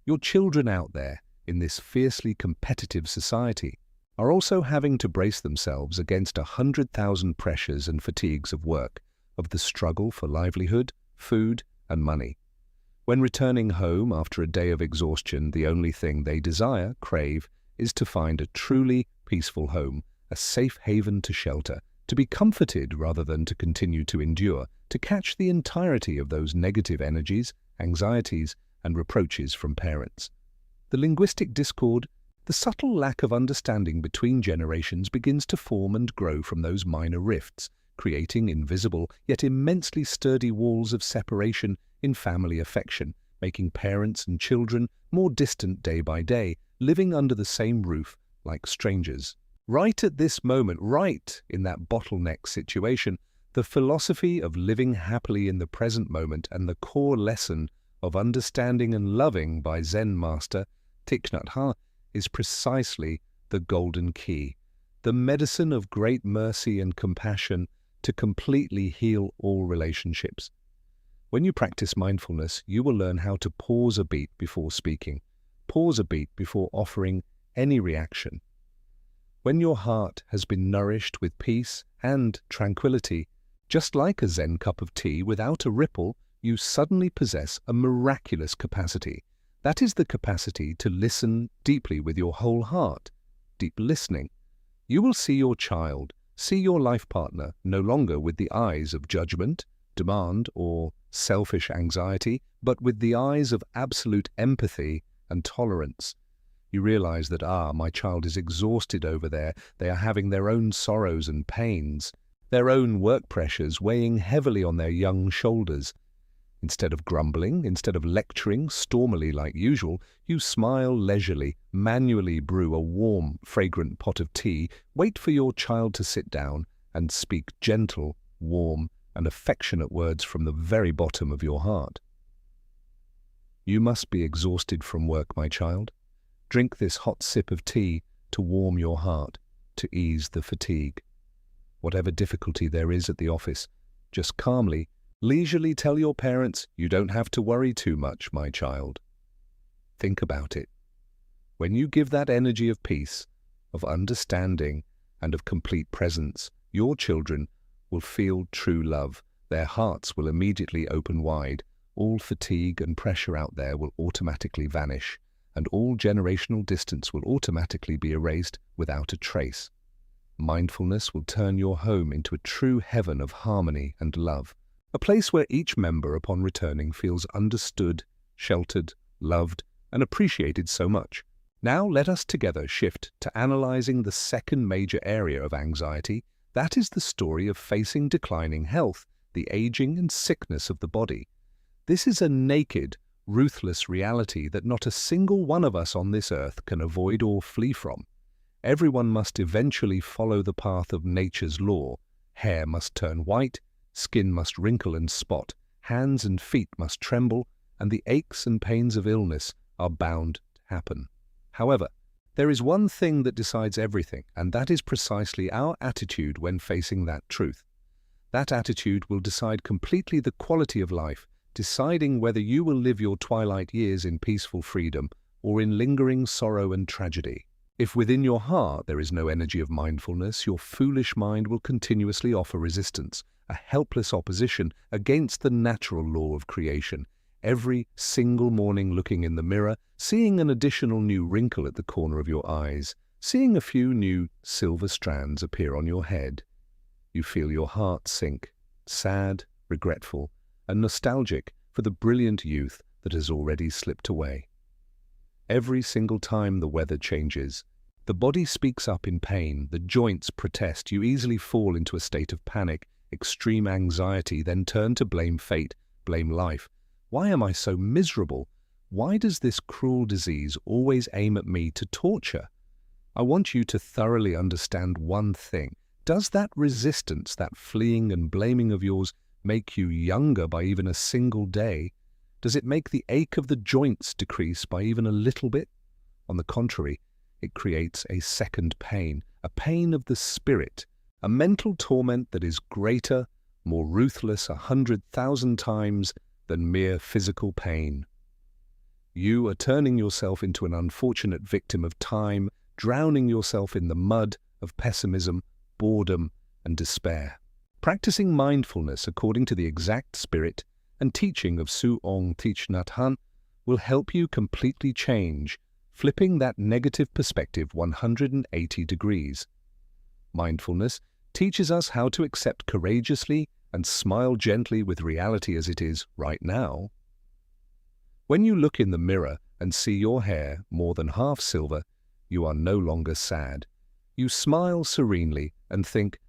Your children out there, in this fiercely competitive society, are also having to brace themselves against 100,000 pressures and fatigues of work, of the struggle for livelihood, food, and money. When returning home after a day of exhaustion, the only thing they desire, crave, is to find a truly peaceful home, a safe haven to shelter, to be comforted rather than to continue to endure, to catch the entirety of those negative energies, anxieties, and reproaches from parents. The linguistic discord, the subtle lack of understanding between generations begins to form and grow from those minor rifts, creating invisible yet immensely sturdy walls of separation in family affection, making parents and children more distant day by day, living under the same roof like strangers. Right at this moment, right in that bottleneck situation, the philosophy of living happily in the present moment and the core lesson of understanding and loving by Zen master Thich Nhat Hanh is precisely the golden key, the medicine of great mercy and compassion to completely heal all relationships. When you practice mindfulness, you will learn how to pause a beat before speaking, pause a beat before offering any reaction. When your heart has been nourished with peace and tranquility, just like a Zen cup of tea without a ripple, you suddenly possess a miraculous capacity. That is the capacity to listen deeply with your whole heart, deep listening. You will see your child, see your life partner no longer with the eyes of judgment, demand, or selfish anxiety, but with the eyes of absolute empathy and tolerance. You realize that, my child is exhausted over there, they are having their own sorrows and pains, their own work pressures weighing heavily on their young shoulders. Instead of grumbling, instead of lecturing stormily like usual, you smile leisurely, manually brew a warm, fragrant pot of tea, wait for your child to sit down, and speak gentle, warm, and affectionate words from the very bottom of your heart. You must be exhausted from work, my child. Drink this hot sip of tea to warm your heart, to ease the fatigue. Whatever difficulty there is at the office, just calmly, leisurely tell your parents you don't have to worry too much, my child. Think about it. When you give that energy of peace, of understanding, and of complete presence, your children will feel true love. Their hearts will immediately open wide. All fatigue and pressure out there will automatically vanish, and all generational distance will automatically be erased without a trace. Mindfulness will turn your home into a true heaven of harmony and love, a place where each member upon returning feels understood, sheltered, loved, and appreciated so much. Now let us together shift to analyzing the second major area of anxiety. That is the story of facing declining health, the aging and sickness of the body. This is a naked, ruthless reality that not a single one of us on this earth can avoid or flee from. Everyone must eventually follow the path of nature's law. Hair must turn white, skin must wrinkle and spot, hands and feet must tremble, and the aches and pains of illness are bound to happen. However, there is one thing that decides everything, and that is precisely our attitude when facing that truth. That attitude will decide completely the quality of life, deciding whether you will live your twilight years in peaceful freedom or in lingering sorrow and tragedy. If within your heart there is no energy of mindfulness, your foolish mind will continuously offer resistance, a helpless opposition against the natural law of creation. Every single morning looking in the mirror, seeing an additional new wrinkle at the corner of your eyes, seeing a few new silver strands appear on your head, you feel your heart sink, sad, regretful, and nostalgic for the brilliant youth that has already slipped away. Every single time the weather changes, the body speaks up in pain, the joints protest, you easily fall into a state of panic, extreme anxiety, then turn to blame fate, blame life. Why am I so miserable? Why does this cruel disease always aim at me to torture? I want you to thoroughly understand one thing. Does that resistance, that fleeing and blaming of yours, make you younger by even a single day? Does it make the ache of the joints decrease by even a little bit? On the contrary, it creates a second pain, a pain of the spirit, a mental torment that is greater, more ruthless 100,000 times than mere physical pain. You are turning yourself into an unfortunate victim of time, drowning yourself in the mud of pessimism, boredom, and despair. Practicing mindfulness according to the exact spirit and teaching of Thich Nhat Hanh will help you completely change, flipping that negative perspective 180 degrees. Mindfulness teaches us how to accept courageously and smile gently with reality as it is right now. When you look in the mirror and see your hair more than half silver, you are no longer sad. You smile serenely and think,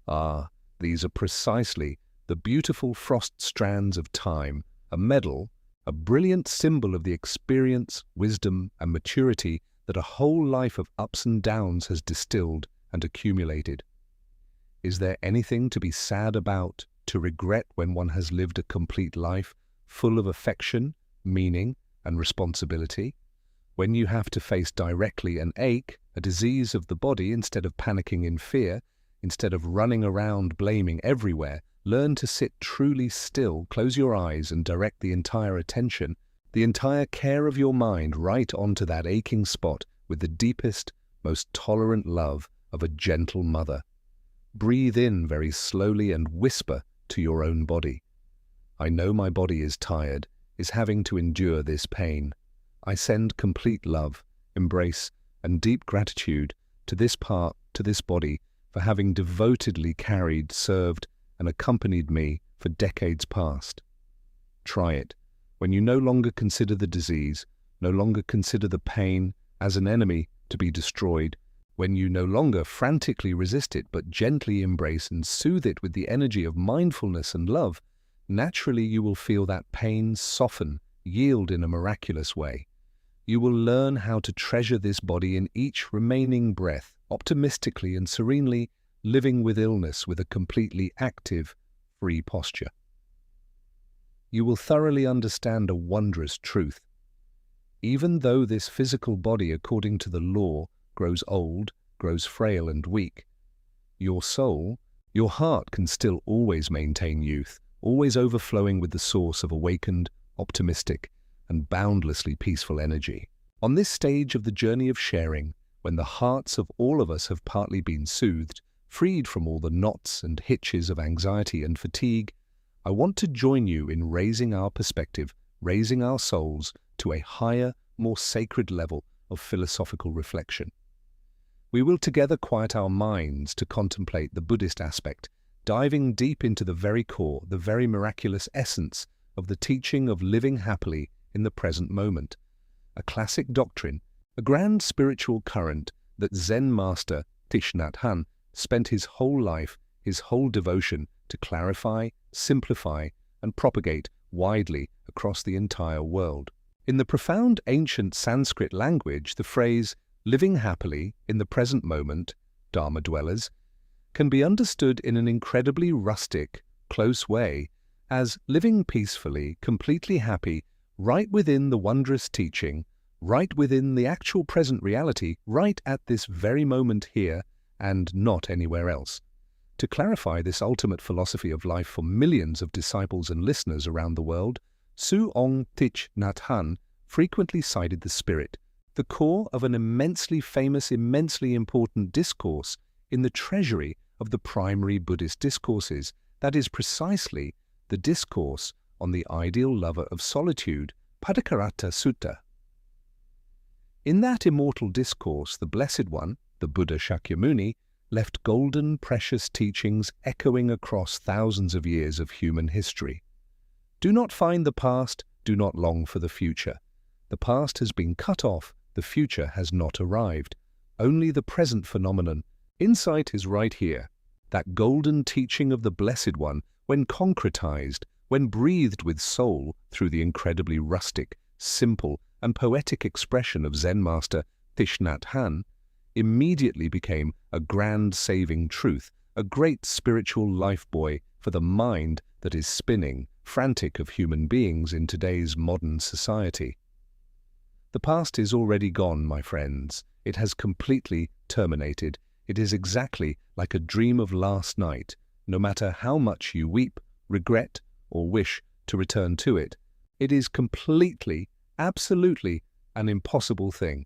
"Ah, these are precisely the beautiful frost strands of time, a medal, a brilliant symbol of the experience, wisdom, and maturity that a whole life of ups and downs has distilled and accumulated." Is there anything to be sad about, to regret when one has lived a complete life, full of affection, meaning, and responsibility? When you have to face directly an ache, a disease of the body, instead of panicking in fear, instead of running around blaming everywhere, learn to sit truly still, close your eyes and direct the entire attention, the entire care of your mind right onto that aching spot with the deepest, most tolerant love of a gentle mother. Breathe in very slowly and whisper to your own body, "I know my body is tired, is having to endure this pain. I send complete love, embrace, and deep gratitude to this part, to this body, for having devotedly carried, served, and accompanied me for decades past." Try it. When you no longer consider the disease, no longer consider the pain as an enemy to be destroyed, when you no longer frantically resist it but gently embrace and soothe it with the energy of mindfulness and love, naturally you will feel that pain soften, yield in a miraculous way. You will learn how to treasure this body in each remaining breath, optimistically and serenely, living with illness with a completely active, free posture. You will thoroughly understand a wondrous truth. Even though this physical body, according to the law, grows old, grows frail and weak, your soul, your heart can still always maintain youth, always overflowing with the source of awakened, optimistic, and boundlessly peaceful energy. On this stage of the journey of sharing, when the hearts of all of us have partly been soothed, freed from all the knots and hitches of anxiety and fatigue, I want to join you in raising our perspective, raising our souls to a higher, more sacred level of philosophical reflection. We will together quiet our minds to contemplate the Buddhist aspect, diving deep into the very core, the very miraculous essence of the teaching of living happily in the present moment, a classic doctrine, a grand spiritual current that Zen master Thich Nhat Hanh spent his whole life, his whole devotion to clarify, simplify, and propagate widely across the entire world. In the profound ancient Sanskrit language, the phrase living happily in the present moment, Dharma dwellers, can be understood in an incredibly rustic, close way as living peacefully, completely happy, right within the wondrous teaching, right within the actual present reality, right at this very moment here and not anywhere else. To clarify this ultimate philosophy of life for millions of disciples and listeners around the world, Suong Thich Nhat Hanh frequently cited the spirit, the core of an immensely famous, immensely important discourse in the treasury of the primary Buddhist discourses, that is precisely the discourse on the ideal lover of solitude, Padakaratta Sutta. In that immortal discourse, the Blessed One, the Buddha Shakyamuni, left golden, precious teachings echoing across thousands of years of human history. Do not find the past, do not long for the future. The past has been cut off, the future has not arrived. Only the present phenomenon. Insight is right here. That golden teaching of the Blessed One, when concretized, when breathed with soul through the incredibly rustic, simple, and poetic expression of Zen master Thich Nhat Hanh, immediately became a grand saving truth, a great spiritual lifebuoy for the mind that is spinning, frantic of human beings in today's modern society. The past is already gone, my friends. It has completely terminated. It is exactly like a dream of last night. No matter how much you weep, regret, or wish to return to it, it is completely, absolutely an impossible thing.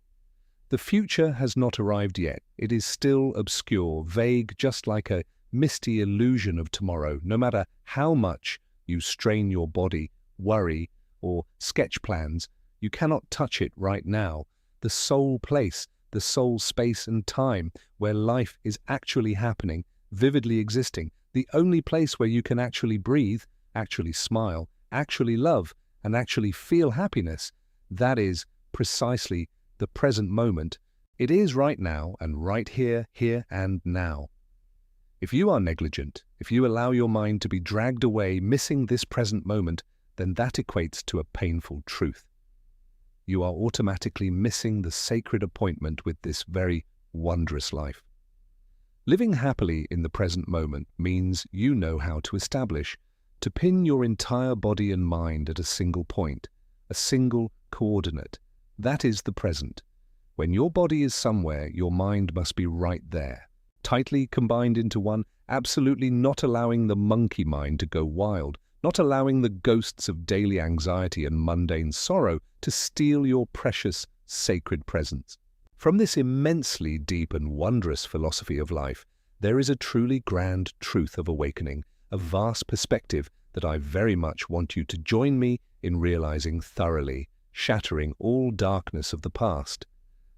The future has not arrived yet. It is still obscure, vague, just like a misty illusion of tomorrow. No matter how much you strain your body, worry, or sketch plans, you cannot touch it right now. The sole place, the sole space and time where life is actually happening, vividly existing, the only place where you can actually breathe, actually smile, actually love, and actually feel happiness, that is precisely the present moment. It is right now and right here, here and now. If you are negligent, if you allow your mind to be dragged away missing this present moment, then that equates to a painful truth. You are automatically missing the sacred appointment with this very wondrous life. Living happily in the present moment means you know how to establish, to pin your entire body and mind at a single point, a single coordinate. That is the present. When your body is somewhere, your mind must be right there, tightly combined into one, absolutely not allowing the monkey mind to go wild, not allowing the ghosts of daily anxiety and mundane sorrow to steal your precious, sacred presence. From this immensely deep and wondrous philosophy of life, there is a truly grand truth of awakening, a vast perspective that I very much want you to join me in realizing thoroughly, shattering all darkness of the past.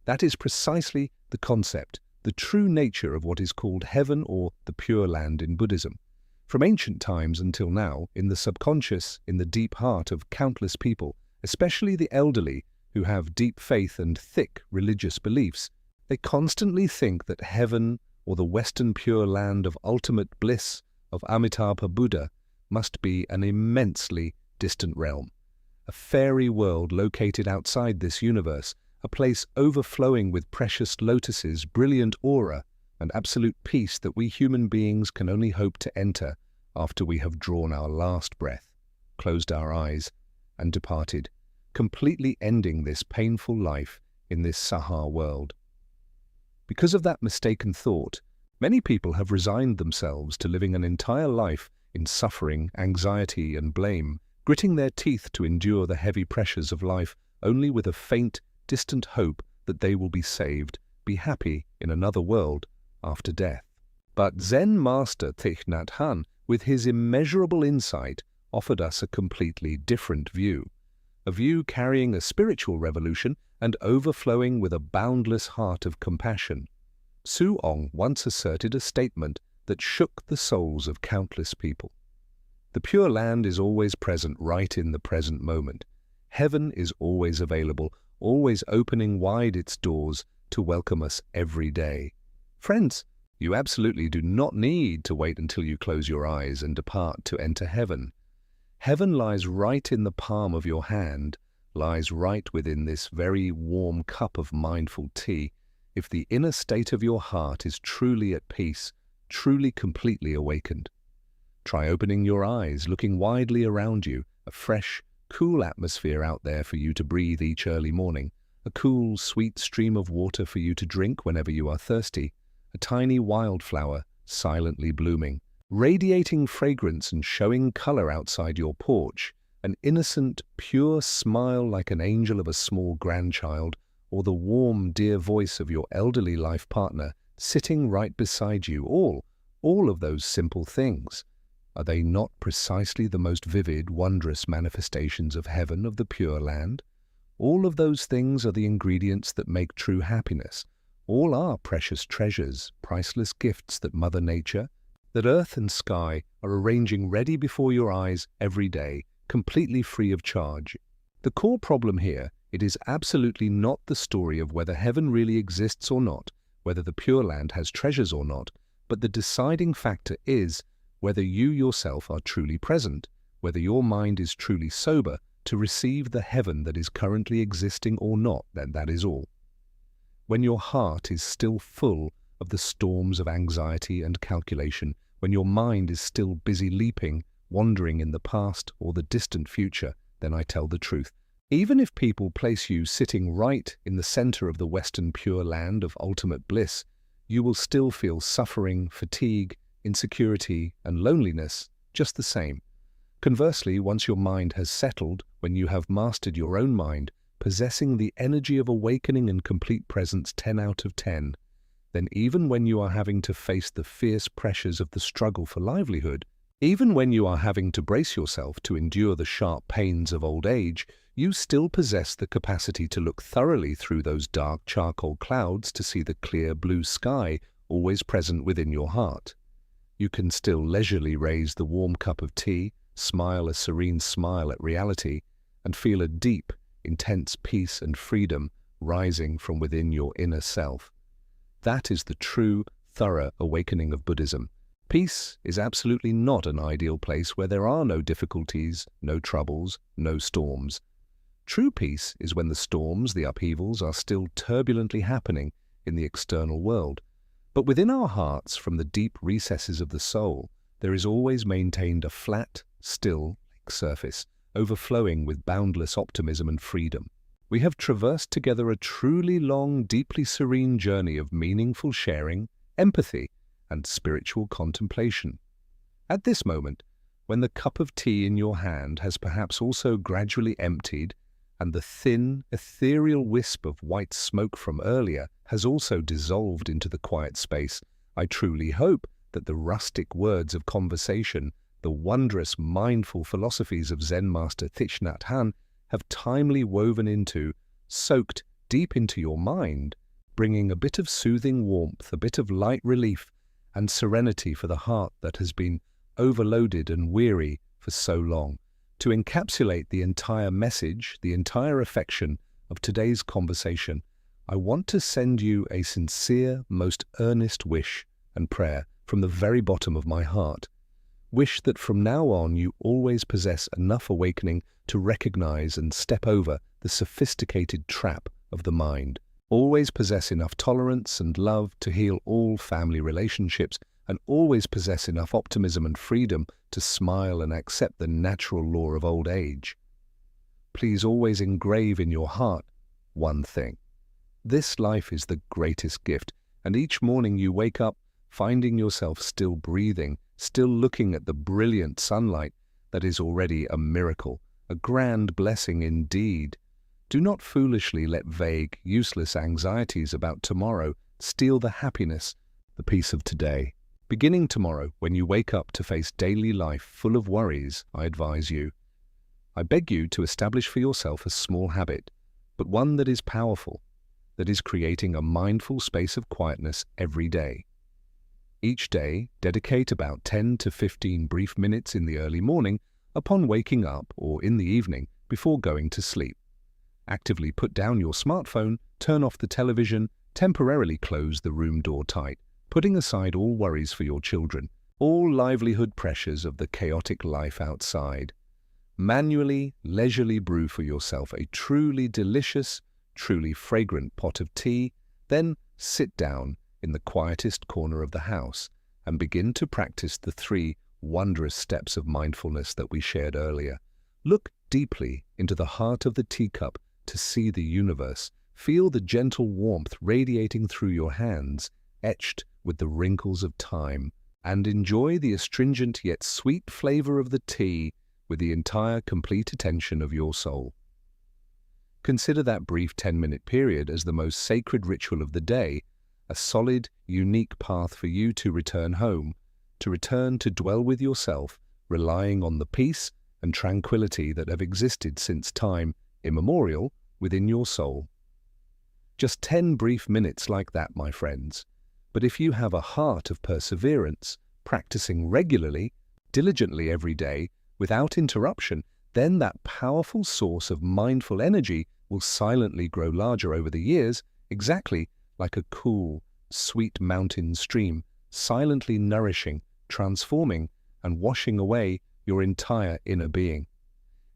That is precisely the concept, the true nature of what is called heaven or the Pure Land in Buddhism. From ancient times until now, in the subconscious, in the deep heart of countless people, especially the elderly who have deep faith and thick religious beliefs, They constantly think that heaven or the Western Pure Land of ultimate bliss of Amitabha Buddha must be an immensely distant realm, a fairy world located outside this universe, a place overflowing with precious lotuses, brilliant aura, and absolute peace that we human beings can only hope to enter after we have drawn our last breath, closed our eyes, and departed, completely ending this painful life in this Sahar world. Because of that mistaken thought, many people have resigned themselves to living an entire life in suffering, anxiety, and blame, gritting their teeth to endure the heavy pressures of life only with a faint, distant hope that they will be saved, be happy in another world after death. But Zen master Thich Nhat Hanh, with his immeasurable insight, offered us a completely different view, a view carrying a spiritual revolution and overflowing with a boundless heart of compassion. Su Ong once asserted a statement that shook the souls of countless people. The Pure Land is always present right in the present moment. Heaven is always available, always opening wide its doors to welcome us every day. Friends, you absolutely do not need to wait until you close your eyes and depart to enter heaven. Heaven lies right in the palm of your hand, lies right within this very warm cup of mindful tea, if the inner state of your heart is truly at peace, truly completely awakened. Try opening your eyes, looking widely around you, a fresh, cool atmosphere out there for you to breathe each early morning, a cool, sweet stream of water for you to drink whenever you are thirsty, a tiny wildflower silently blooming, radiating fragrance and showing color outside your porch, an innocent, pure smile like an angel of a small grandchild, or the warm, dear voice of your elderly life partner sitting right beside you, all of those simple things. Are they not precisely the most vivid, wondrous manifestations of heaven, of the Pure Land? All of those things are the ingredients that make true happiness. All are precious treasures, priceless gifts that Mother Nature, that earth and sky are arranging ready before your eyes every day, completely free of charge. The core problem here, it is absolutely not the story of whether heaven really exists or not, whether the Pure Land has treasures or not, but the deciding factor is whether you yourself are truly present, whether your mind is truly sober to receive the heaven that is currently existing or not, that is all. When your heart is still full of the storms of anxiety and calculation, when your mind is still busy leaping, wandering in the past or the distant future, then I tell the truth. Even if people place you sitting right in the center of the Western Pure Land of ultimate bliss, you will still feel suffering, fatigue, insecurity, and loneliness just the same. Conversely, once your mind has settled, when you have mastered your own mind, possessing the energy of awakening and complete presence 10 out of 10, then even when you are having to face the fierce pressures of the struggle for livelihood, even when you are having to brace yourself to endure the sharp pains of old age, you still possess the capacity to look thoroughly through those dark charcoal clouds to see the clear blue sky always present within your heart. You can still leisurely raise the warm cup of tea, smile a serene smile at reality, and feel a deep, intense peace and freedom rising from within your inner self. That is the true, thorough awakening of Buddhism. Peace is absolutely not an ideal place where there are no difficulties, no troubles, no storms. True peace is when the storms, the upheavals, are still turbulently happening in the external world. But within our hearts, from the deep recesses of the soul, there is always maintained a flat, still surface, overflowing with boundless optimism and freedom. We have traversed together a truly long, deeply serene journey of meaningful sharing, empathy, and spiritual contemplation. At this moment, when the cup of tea in your hand has perhaps also gradually emptied, and the thin, ethereal wisp of white smoke from earlier has also dissolved into the quiet space, I truly hope that the rustic words of conversation, the wondrous mindful philosophies of Zen master Thich Nhat Hanh have timely woven into, soaked deep into your mind, bringing a bit of soothing warmth, a bit of light relief, and serenity for the heart that has been overloaded and weary for so long. To encapsulate the entire message, the entire affection of today's conversation, I want to send you a sincere, most earnest wish and prayer from the very bottom of my heart. Wish that from now on you always possess enough awakening to recognize and step over the sophisticated trap of the mind. Always possess enough tolerance and love to heal all family relationships, and always possess enough optimism and freedom to smile and accept the natural law of old age. Please always engrave in your heart one thing. This life is the greatest gift, and each morning you wake up finding yourself still breathing, still looking at the brilliant sunlight, that is already a miracle, a grand blessing indeed. Do not foolishly let vague, useless anxieties about tomorrow steal the happiness, the peace of today. Beginning tomorrow, when you wake up to face daily life full of worries, I advise you. I beg you to establish for yourself a small habit, but one that is powerful, that is creating a mindful space of quietness every day. Each day, dedicate about 10 to 15 brief minutes in the early morning upon waking up or in the evening before going to sleep. Actively put down your smartphone, turn off the television, temporarily close the room door tight, putting aside all worries for your children, all livelihood pressures of the chaotic life outside. Manually, leisurely brew for yourself a truly delicious, truly fragrant pot of tea, then sit down in the quietest corner of the house and begin to practice the 3 wondrous steps of mindfulness that we shared earlier. Look deeply into the heart of the teacup to see the universe. Feel the gentle warmth radiating through your hands, etched with the wrinkles of time, and enjoy the astringent yet sweet flavor of the tea with the entire complete attention of your soul. Consider that brief 10-minute period as the most sacred ritual of the day, a solid, unique path for you to return home, to return to dwell with yourself, relying on the peace and tranquility that have existed since time immemorial within your soul. Just 10 brief minutes like that, my friends. But if you have a heart of perseverance, practicing regularly, diligently every day, without interruption, then that powerful source of mindful energy will silently grow larger over the years, exactly like a cool, sweet mountain stream, silently nourishing, transforming, and washing away your entire inner being.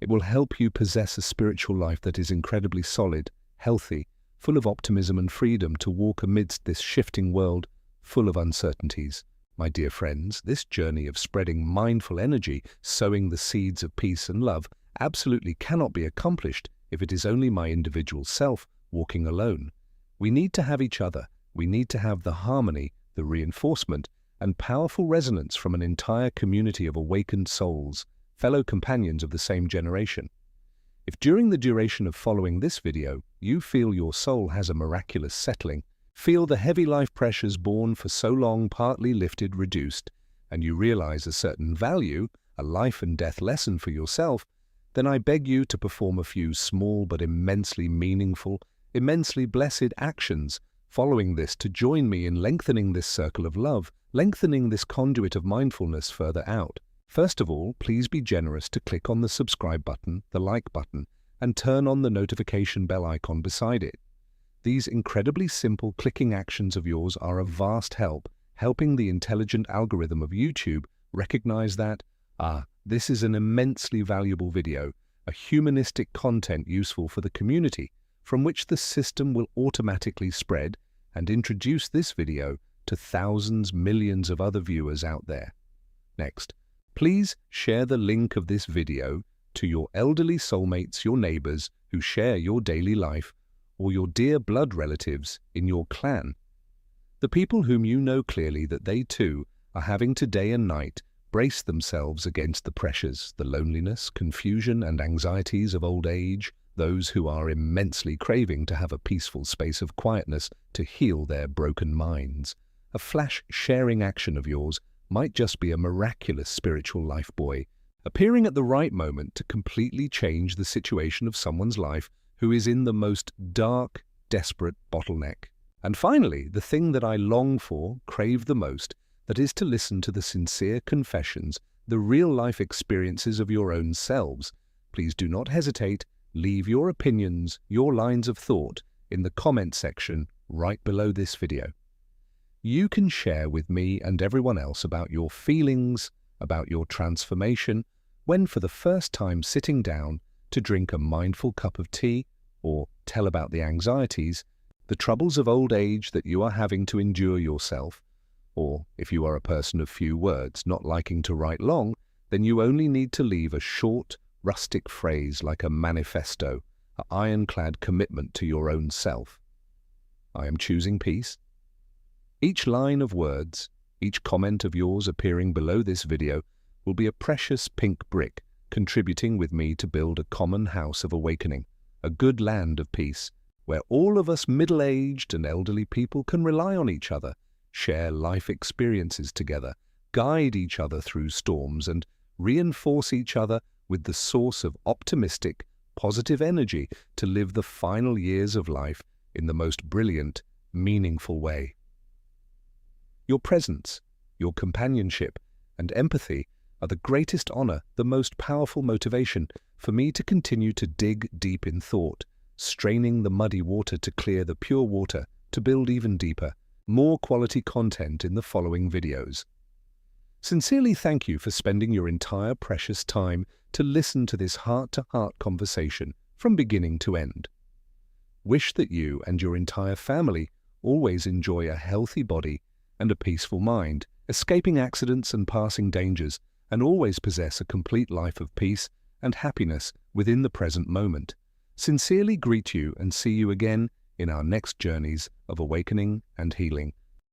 It will help you possess a spiritual life that is incredibly solid, healthy, full of optimism and freedom to walk amidst this shifting world full of uncertainties. My dear friends, this journey of spreading mindful energy, sowing the seeds of peace and love, absolutely cannot be accomplished if it is only my individual self walking alone. We need to have each other. We need to have the harmony, the reinforcement, and powerful resonance from an entire community of awakened souls, fellow companions of the same generation. If during the duration of following this video, you feel your soul has a miraculous settling, feel the heavy life pressures borne for so long partly lifted, reduced, and you realize a certain value, a life and death lesson for yourself, then I beg you to perform a few small but immensely meaningful, immensely blessed actions following this to join me in lengthening this circle of love, lengthening this conduit of mindfulness further out. First of all, please be generous to click on the subscribe button, the like button, and turn on the notification bell icon beside it. These incredibly simple clicking actions of yours are a vast help, helping the intelligent algorithm of YouTube recognize that, this is an immensely valuable video, a humanistic content useful for the community, from which the system will automatically spread and introduce this video to thousands, millions of other viewers out there. Next, please share the link of this video to your elderly soulmates, your neighbors who share your daily life, or your dear blood relatives in your clan. The people whom you know clearly that they too are having to day and night brace themselves against the pressures, the loneliness, confusion and anxieties of old age, those who are immensely craving to have a peaceful space of quietness to heal their broken minds. A flash sharing action of yours might just be a miraculous spiritual life buoy, appearing at the right moment to completely change the situation of someone's life who is in the most dark, desperate bottleneck. And finally, the thing that I long for, crave the most, that is to listen to the sincere confessions, the real-life experiences of your own selves. Please do not hesitate. Leave your opinions, your lines of thought, in the comment section right below this video. You can share with me and everyone else about your feelings, about your transformation, when for the first time sitting down to drink a mindful cup of tea, or tell about the anxieties, the troubles of old age that you are having to endure yourself, or if you are a person of few words, not liking to write long, then you only need to leave a short, rustic phrase like a manifesto, an ironclad commitment to your own self. I am choosing peace. Each line of words, each comment of yours appearing below this video will be a precious pink brick contributing with me to build a common house of awakening, a good land of peace, where all of us middle-aged and elderly people can rely on each other, share life experiences together, guide each other through storms, and reinforce each other with the source of optimistic, positive energy to live the final years of life in the most brilliant, meaningful way. Your presence, your companionship, and empathy are the greatest honor, the most powerful motivation for me to continue to dig deep in thought, straining the muddy water to clear the pure water, to build even deeper, more quality content in the following videos. Sincerely thank you for spending your entire precious time to listen to this heart-to-heart conversation from beginning to end. Wish that you and your entire family always enjoy a healthy body and a peaceful mind, escaping accidents and passing dangers, and always possess a complete life of peace and happiness within the present moment. Sincerely greet you and see you again in our next journeys of awakening and healing.